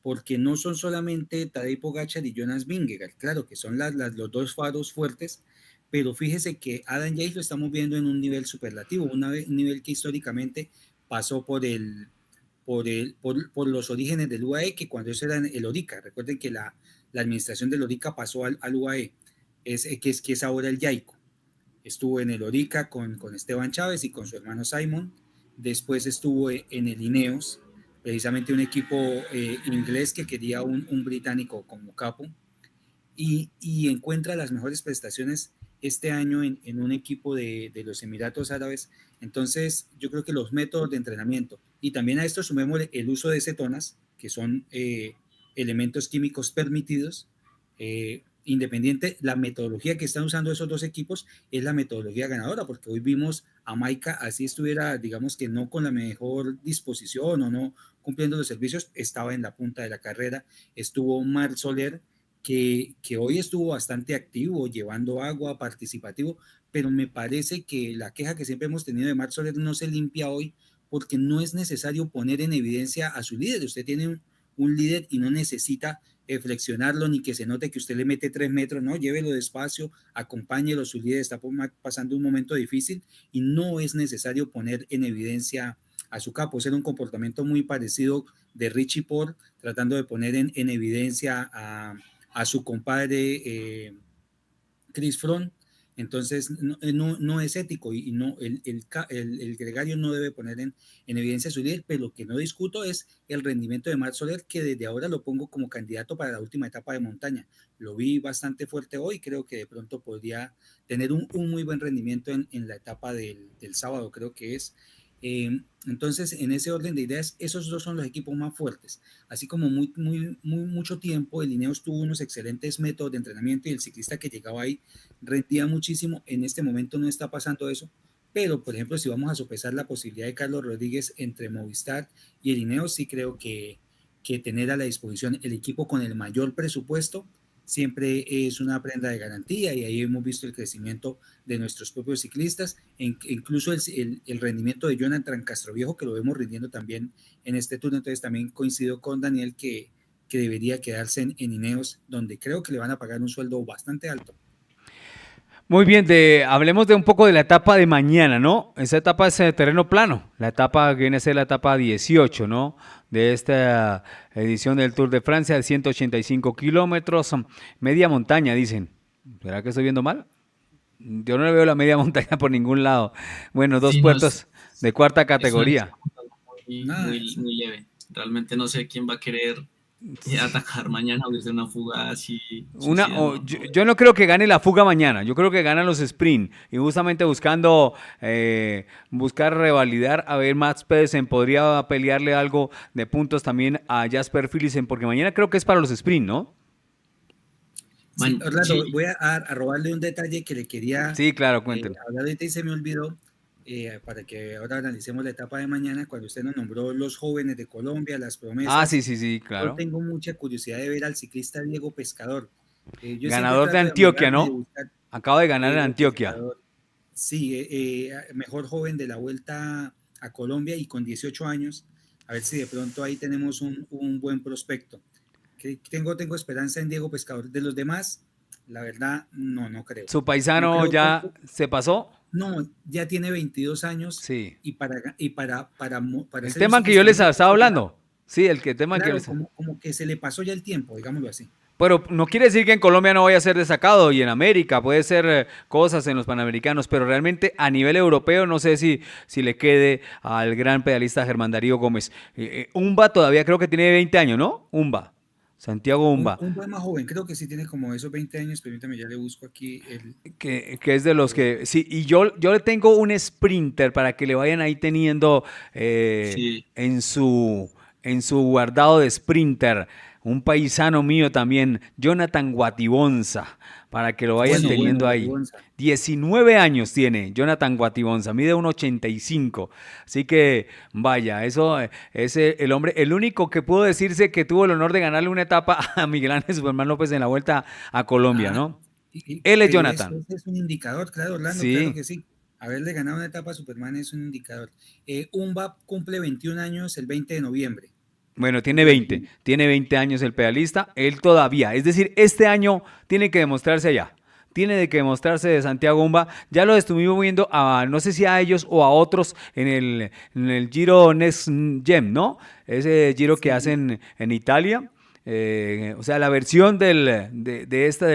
Speaker 2: porque no son solamente Tadej Pogačar y Jonas Vingegaard, claro que son los dos faros fuertes, pero fíjese que Adam Yates lo estamos viendo en un nivel superlativo, un nivel que históricamente pasó por los orígenes del UAE, que cuando eso era el Orica. Recuerden que la administración del Orica pasó al UAE, que es ahora el Yaico. Estuvo en el Orica con Esteban Chávez y con su hermano Simon. Después estuvo en el Ineos, precisamente un equipo inglés que quería un británico como capo. Y encuentra las mejores prestaciones este año en un equipo de los Emiratos Árabes. Entonces, yo creo que los métodos de entrenamiento, y también a esto sumémosle el uso de cetonas, que son elementos químicos permitidos, independiente, la metodología que están usando esos dos equipos es la metodología ganadora, porque hoy vimos a Maika, así estuviera, digamos que no con la mejor disposición o no cumpliendo los servicios, estaba en la punta de la carrera. Estuvo Marc Soler, que hoy estuvo bastante activo, llevando agua, participativo, pero me parece que la queja que siempre hemos tenido de Marc Soler no se limpia hoy, porque no es necesario poner en evidencia a su líder. Usted tiene un líder y no necesita flexionarlo ni que se note que usted le mete 3 metros, no, llévelo despacio, acompáñelo, su líder está pasando un momento difícil y no es necesario poner en evidencia a su capo. Era un comportamiento muy parecido de Richie Porte, tratando de poner en evidencia a su compadre Chris Froome, Entonces, no es ético y no, el gregario no debe poner en evidencia su líder, pero lo que no discuto es el rendimiento de Marc Soler, que desde ahora lo pongo como candidato para la última etapa de montaña. Lo vi bastante fuerte hoy, creo que de pronto podría tener un muy buen rendimiento en la etapa del sábado, creo que es. Entonces, en ese orden de ideas, esos dos son los equipos más fuertes. Así como mucho tiempo, el Ineos tuvo unos excelentes métodos de entrenamiento y el ciclista que llegaba ahí rendía muchísimo. En este momento no está pasando eso. Pero, por ejemplo, si vamos a sopesar la posibilidad de Carlos Rodríguez entre Movistar y el Ineos, sí creo que tener a la disposición el equipo con el mayor presupuesto siempre es una prenda de garantía, y ahí hemos visto el crecimiento de nuestros propios ciclistas, incluso el rendimiento de Jonathan Castroviejo, que lo vemos rindiendo también en este turno. Entonces también coincido con Daniel que debería quedarse en Ineos, donde creo que le van a pagar un sueldo bastante alto.
Speaker 1: Muy bien, hablemos de un poco de la etapa de mañana, ¿no? Esa etapa es terreno plano, la etapa que viene a ser la etapa 18, ¿no? De esta edición del Tour de Francia de 185 kilómetros, media montaña, dicen. ¿Será que estoy viendo mal? Yo no le veo la media montaña por ningún lado. Bueno, dos
Speaker 3: Sí,
Speaker 1: puertos de cuarta categoría.
Speaker 3: Muy leve. Realmente no sé quién va a querer atacar mañana o hacer una fuga así.
Speaker 1: Yo no creo que gane la fuga mañana, yo creo que ganan los sprint, y justamente buscar revalidar, a ver, Mats Pedersen podría pelearle algo de puntos también a Jasper Philipsen, porque mañana creo que es para los sprint, ¿no?
Speaker 2: Sí, Orlando, voy a robarle un detalle que le quería
Speaker 1: claro, cuénteme.
Speaker 2: hablar ahorita y se me olvidó. Para que ahora analicemos la etapa de mañana, cuando usted nos nombró los jóvenes de Colombia, las promesas.
Speaker 1: Sí, claro.
Speaker 2: Yo tengo mucha curiosidad de ver al ciclista Diego Pescador.
Speaker 1: Ganador de Antioquia, ¿no? Acaba de ganar en Antioquia.
Speaker 2: Pescador. Sí, mejor joven de la Vuelta a Colombia y con 18 años. A ver si de pronto ahí tenemos un buen prospecto. Tengo esperanza en Diego Pescador. De los demás, la verdad, no creo.
Speaker 1: ¿Su paisano
Speaker 2: no creo
Speaker 1: ya
Speaker 2: poco.
Speaker 1: se pasó?
Speaker 2: No, ya tiene 22 años.
Speaker 1: Sí.
Speaker 2: Y para
Speaker 1: el tema que yo les estaba hablando. Sí, tema
Speaker 2: claro,
Speaker 1: que yo les...
Speaker 2: como que se le pasó ya el tiempo, digámoslo así.
Speaker 1: Pero no quiere decir que en Colombia no vaya a ser destacado, y en América puede ser cosas en los Panamericanos, pero realmente a nivel europeo no sé si le quede al gran pedalista Germán Darío Gómez. Umba todavía creo que tiene 20 años, ¿no? Santiago Umba.
Speaker 2: Un buen más joven, creo que sí tiene como esos 20 años, permítame, ya le busco aquí.
Speaker 1: Que es de los que... Sí, y yo le tengo un sprinter para que le vayan ahí teniendo en su guardado de sprinter. Un paisano mío también, Jonathan Guatibonza, para que lo vayan teniendo ahí. Guatibonza. 19 años tiene Jonathan Guatibonza, mide 1.85. Así que, vaya, eso es el hombre, el único que pudo decirse que tuvo el honor de ganarle una etapa a Miguel Ángel Superman López en la Vuelta a Colombia, ¿no? Él es Jonathan.
Speaker 2: Ese es un indicador, claro, Orlando, claro que sí. Haberle ganado una etapa a Superman es un indicador. Umba cumple 21 años el 20 de noviembre.
Speaker 1: Bueno, tiene 20 años el pedalista, él todavía, es decir, este año tiene que demostrarse allá, tiene que demostrarse de Santiago Umba. Ya lo estuvimos viendo, no sé si a ellos o a otros en el Giro Next Gen, ¿no? Ese Giro que hacen en Italia. O sea, la versión del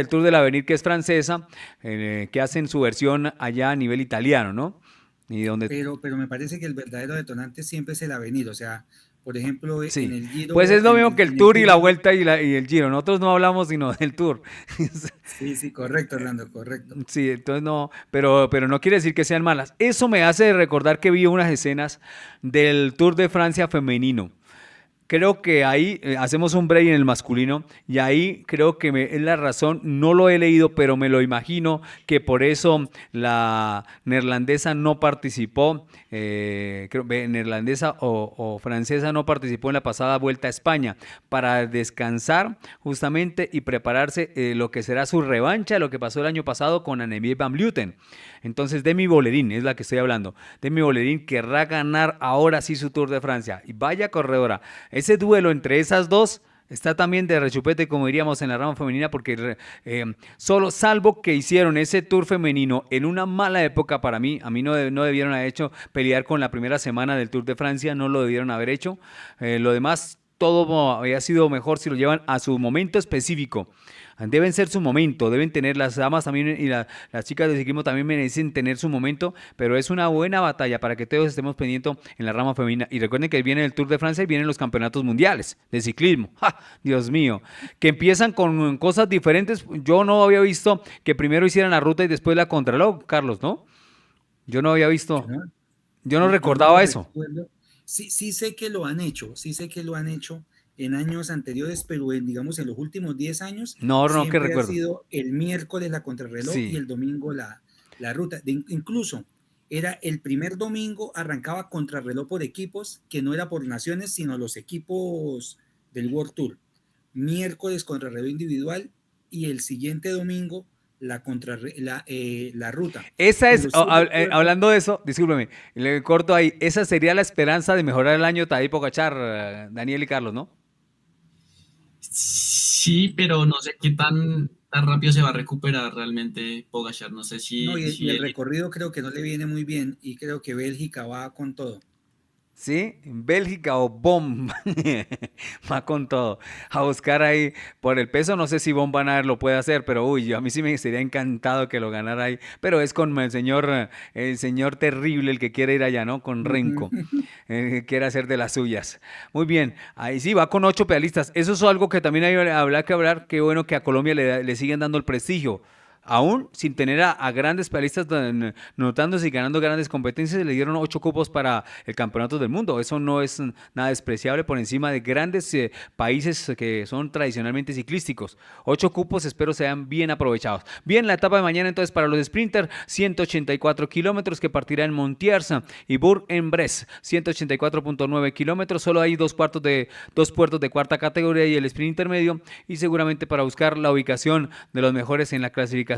Speaker 1: Tour del Avenir, que es francesa, que hacen su versión allá a nivel italiano, ¿no? Y donde...
Speaker 2: pero me parece que el verdadero detonante siempre es el Avenir, o sea... Por ejemplo, en el Giro...
Speaker 1: Pues es lo mismo que el Tour y la Vuelta y el Giro. Nosotros no hablamos sino del Tour.
Speaker 2: Sí, correcto, Orlando, correcto.
Speaker 1: Sí, entonces no, pero no quiere decir que sean malas. Eso me hace recordar que vi unas escenas del Tour de Francia femenino. Creo que ahí hacemos un break en el masculino, y ahí creo que es la razón, no lo he leído, pero me lo imagino, que por eso la neerlandesa no participó, creo que neerlandesa o francesa no participó en la pasada Vuelta a España, para descansar justamente y prepararse lo que será su revancha, lo que pasó el año pasado con Annemiek van Vleuten. Entonces Demi Vollering es la que estoy hablando. Demi Vollering querrá ganar ahora sí su Tour de Francia, y vaya corredora. Ese duelo entre esas dos está también de rechupete, como diríamos en la rama femenina, porque salvo que hicieron ese Tour femenino en una mala época para mí, a mí no debieron haber hecho pelear con la primera semana del Tour de Francia, no lo debieron haber hecho. Lo demás, todo había sido mejor si lo llevan a su momento específico. Deben ser su momento, deben tener las damas también y las chicas de ciclismo también merecen tener su momento, pero es una buena batalla para que todos estemos pendientes en la rama femenina. Y recuerden que viene el Tour de Francia y vienen los campeonatos mundiales de ciclismo. ¡Ja! Dios mío, que empiezan con cosas diferentes. Yo no había visto que primero hicieran la ruta y después la contrarreloj, Carlos, ¿no? Yo no había
Speaker 2: Yo
Speaker 1: visto,
Speaker 2: no,
Speaker 1: yo no
Speaker 2: yo no lo
Speaker 1: recordaba eso.
Speaker 2: recuerdo. Sí, sí sé que lo han hecho, sí sé que lo han hecho en años anteriores, pero digamos en los últimos 10 años
Speaker 1: No, no, que
Speaker 2: siempre ha
Speaker 1: recuerdo.
Speaker 2: sido el miércoles la contrarreloj y
Speaker 1: Sí.
Speaker 2: el domingo la ruta. Incluso era el primer domingo, arrancaba contrarreloj por equipos, que no era por naciones, sino los equipos del World Tour. Miércoles contrarreloj individual y el siguiente domingo la ruta.
Speaker 1: Esa
Speaker 2: En
Speaker 1: es,
Speaker 2: los Tour de Fuerza.
Speaker 1: hablando de eso, discúlpeme, le corto ahí, esa sería la esperanza de mejorar el año Tadej Pogačar, Daniel y Carlos, ¿no?
Speaker 3: Sí, pero no sé qué tan rápido se va a recuperar realmente Pogacar. No sé
Speaker 2: No, y
Speaker 3: si
Speaker 2: el
Speaker 3: él.
Speaker 2: recorrido creo que no le viene muy bien y creo que Bélgica va con todo.
Speaker 1: ¿Sí? Bélgica o Bomb va con todo. A buscar ahí por el peso, no sé si Bomb Van Aert lo puede hacer, pero uy, a mí sí me sería encantado que lo ganara ahí. Pero es con el señor terrible el que quiere ir allá, ¿no? Con
Speaker 2: Ujú.
Speaker 1: Renko. Quiere hacer de las suyas. Muy bien, ahí sí, va con 8 pedalistas. Eso es algo que también habrá que hablar. Qué bueno que a Colombia le siguen dando el prestigio. Aún sin tener a grandes pedalistas notándose y ganando grandes competencias, le dieron 8 cupos para el campeonato del mundo. Eso no es nada despreciable por encima de grandes países que son tradicionalmente ciclísticos. 8 cupos espero sean bien aprovechados. Bien, la etapa de mañana entonces para los sprinters, 184 kilómetros que partirá en Montiers y Bourg-en-Bresse, 184,9 kilómetros. Solo hay dos puertos de cuarta categoría y el sprint intermedio, y seguramente para buscar la ubicación de los mejores en la clasificación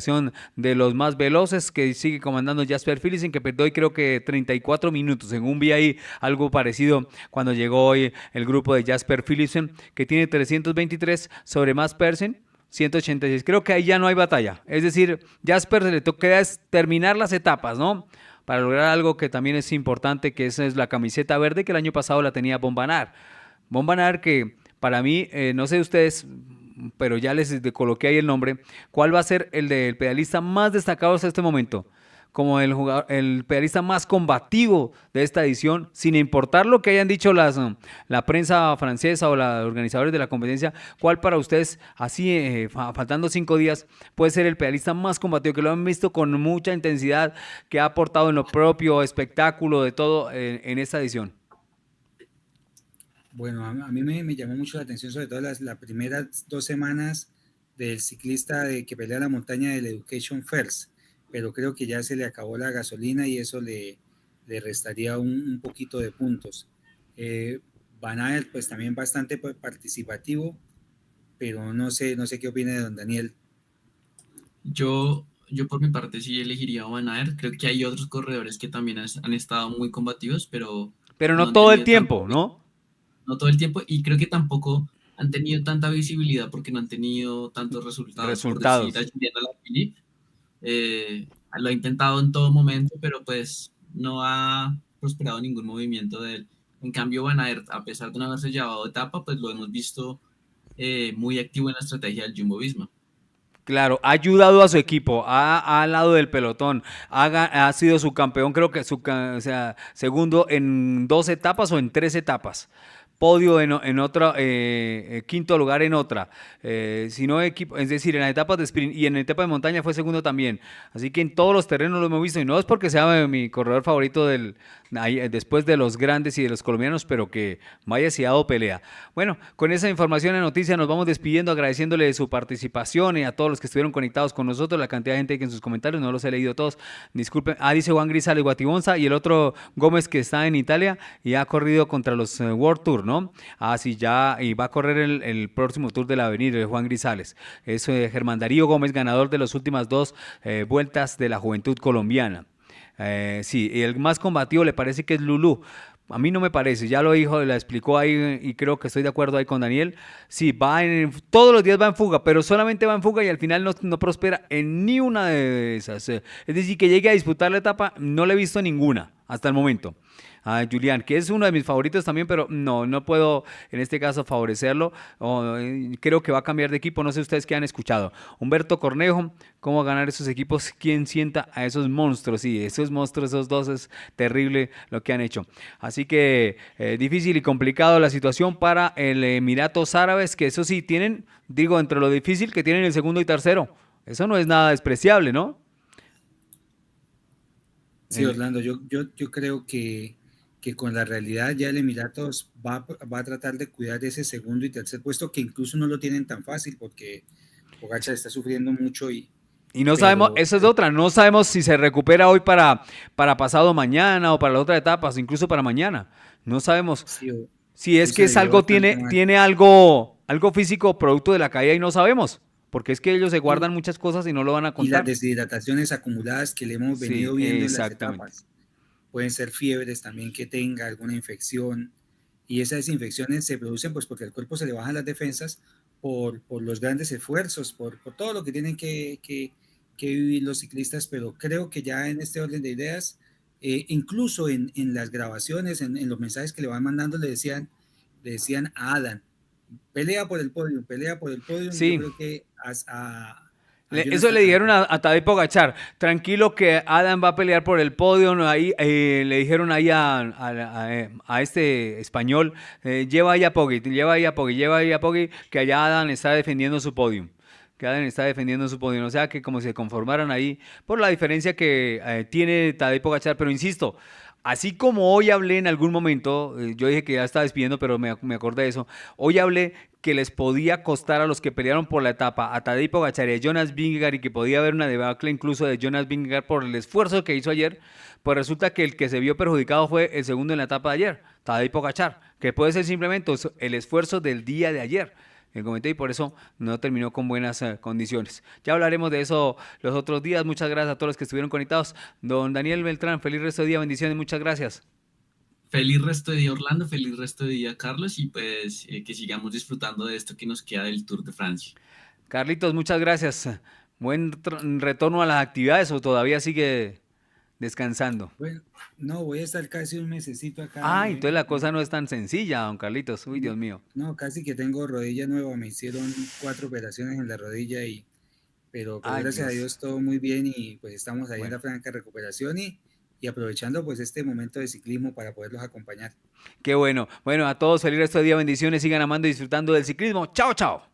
Speaker 1: de los más veloces, que sigue comandando Jasper Philipsen, que perdió hoy creo que 34 minutos, según vi ahí algo parecido cuando llegó hoy el grupo de Jasper Philipsen, que tiene 323 sobre Mads Pedersen 186. Creo que ahí ya no hay batalla. Es decir, Jasper se le toca terminar las etapas, ¿no? Para lograr algo que también es importante, que esa es la camiseta verde que el año pasado la tenía Bon Van Aert. Bon Van Aert que para mí, no sé ustedes, pero ya les coloqué ahí el nombre. ¿Cuál va a ser el del pedalista más destacado hasta este momento? Como el pedalista más combativo de esta edición, sin importar lo que hayan dicho la prensa francesa o los organizadores de la competencia. ¿Cuál para ustedes, así faltando 5 días, puede ser el pedalista más combativo, que lo han visto con mucha intensidad, que ha aportado en lo propio espectáculo de todo en esta edición?
Speaker 2: Bueno, a mí me llamó mucho la atención, sobre todo las primeras 2 semanas del ciclista que pelea la montaña del Education First, pero creo que ya se le acabó la gasolina y eso le restaría un poquito de puntos. Eh, Van Aert, pues también bastante participativo, pero no sé qué opina de don Daniel.
Speaker 3: Yo por mi parte sí elegiría a Van Aert. Creo que hay otros corredores que también han estado muy combativos, pero
Speaker 1: Pero
Speaker 3: no
Speaker 1: no
Speaker 3: han
Speaker 1: todo el
Speaker 3: tenido tanto,
Speaker 1: tiempo, ¿no?
Speaker 3: no todo el tiempo, y creo que tampoco han tenido tanta visibilidad porque no han tenido tantos resultados. Por decir, a
Speaker 1: Resultados.
Speaker 3: Julián Alaphilippe lo ha intentado en todo momento, pero pues no ha prosperado ningún movimiento de él. En cambio, Van Aert, a pesar de no haberse llevado etapa, pues lo hemos visto muy activo en la estrategia del Jumbo-Visma.
Speaker 1: Claro, ha ayudado a su equipo, al lado del pelotón, ha sido su campeón, creo que o sea, segundo en 2 etapas o en 3 etapas. Podio en otra, quinto lugar en otra. Si no equipo, es decir, en las etapas de sprint y en la etapa de montaña fue segundo también. Así que en todos los terrenos lo hemos visto. Y no es porque sea mi corredor favorito después de los grandes y de los colombianos, pero que vaya si ha dado pelea. Bueno, con esa información en noticia nos vamos despidiendo, agradeciéndole su participación y a todos los que estuvieron conectados con nosotros, la cantidad de gente que en sus comentarios, no los he leído todos, disculpen. Dice Juan Grisales Guatibonza y el otro Gómez que está en Italia y ha corrido contra los World Tour, ¿no? Sí, ya, y va a correr el próximo Tour del Avenir, Juan Grisales. Es Germán Darío Gómez, ganador de las últimas 2 vueltas de la juventud colombiana. Sí, y el más combativo le parece que es Lulú. A mí no me parece, ya lo dijo, la explicó ahí y creo que estoy de acuerdo ahí con Daniel. Sí, todos los días va en fuga, pero solamente va en fuga y al final no prospera en ni una de esas. Es decir, que llegue a disputar la etapa, no le he visto ninguna. hasta el momento. Julián, que es uno de mis favoritos también, pero no puedo en este caso favorecerlo. Creo que va a cambiar de equipo. No sé ustedes qué han escuchado. Humberto Cornejo, cómo ganar esos equipos, quién sienta a esos monstruos. Sí, esos monstruos, esos dos, es terrible lo que han hecho. Así que difícil y complicado la situación para el Emiratos Árabes, que eso sí, tienen, digo, entre lo difícil que tienen el segundo y tercero. Eso no es nada despreciable, ¿no?
Speaker 2: Sí, Orlando, yo creo que con la realidad ya el Emiratos va a tratar de cuidar ese segundo y tercer puesto, que incluso no lo tienen tan fácil porque Pogačar está sufriendo mucho
Speaker 1: Y no sabemos,
Speaker 2: pero
Speaker 1: esa es otra, no sabemos si se recupera hoy para pasado mañana o para la otra etapa, o incluso para mañana. No sabemos
Speaker 2: sí,
Speaker 1: si es
Speaker 2: hoy
Speaker 1: que
Speaker 2: se
Speaker 1: es
Speaker 2: le vio
Speaker 1: algo,
Speaker 2: bastante mal.
Speaker 1: tiene algo físico producto de la caída y no sabemos, porque es que ellos se
Speaker 2: Y,
Speaker 1: guardan muchas cosas y no lo van a
Speaker 2: y las
Speaker 1: contar.
Speaker 2: deshidrataciones acumuladas que le hemos
Speaker 1: Sí,
Speaker 2: venido viendo en las
Speaker 1: exactamente.
Speaker 2: etapas. Pueden ser fiebres también que tenga, alguna infección. Y esas infecciones se producen pues porque al cuerpo se le bajan las defensas por los grandes esfuerzos, por todo lo que tienen que vivir los ciclistas, pero creo que ya en este orden de ideas, incluso en las grabaciones, en los mensajes que le van mandando, le decían a Adam, pelea por el podium, yo
Speaker 1: Sí,
Speaker 2: creo que a
Speaker 1: Eso
Speaker 2: Jonathan,
Speaker 1: le dijeron a Tadej Pogačar, tranquilo que Adam va a pelear por el podio, ¿no? Ahí le dijeron ahí a este español, lleva ahí a Poggi, lleva ahí a Poggi, lleva ahí a Poggi, que allá Adam está defendiendo su podio. Que Adam está defendiendo su podio. O sea que como se conformaron ahí por la diferencia que tiene Tadej Pogačar, pero insisto, así como hoy hablé en algún momento, yo dije que ya estaba despidiendo, pero me acordé de eso. Hoy hablé que les podía costar a los que pelearon por la etapa, a Tadej Pogačar y a Jonas Vingegaard, y que podía haber una debacle incluso de Jonas Vingegaard por el esfuerzo que hizo ayer, pues resulta que el que se vio perjudicado fue el segundo en la etapa de ayer, Tadej Pogačar, que puede ser simplemente el esfuerzo del día de ayer. El comité y por eso no terminó con buenas condiciones. Ya hablaremos de eso los otros días. Muchas gracias a todos los que estuvieron conectados. Don Daniel Beltrán, feliz resto de día, bendiciones, muchas gracias.
Speaker 3: Feliz resto de día, Orlando, feliz resto de día, Carlos, y pues que sigamos disfrutando de esto que nos queda del Tour de Francia.
Speaker 1: Carlitos, muchas gracias. Buen retorno a las actividades o todavía sigue descansando.
Speaker 2: bueno, no, voy a estar casi un mesecito acá,
Speaker 1: Entonces la cosa no es tan sencilla, don Carlitos. Uy, Dios
Speaker 2: no,
Speaker 1: mío.
Speaker 2: no, casi que tengo rodilla nueva, me hicieron 4 operaciones en la rodilla pero
Speaker 1: Ay,
Speaker 2: gracias a
Speaker 1: Dios.
Speaker 2: Dios todo muy bien y pues estamos ahí en
Speaker 1: Bueno,
Speaker 2: la franca recuperación y aprovechando pues este momento de ciclismo para poderlos acompañar.
Speaker 1: qué bueno. Bueno, a todos feliz resto de día, bendiciones, sigan amando y disfrutando del ciclismo. Chao, chao.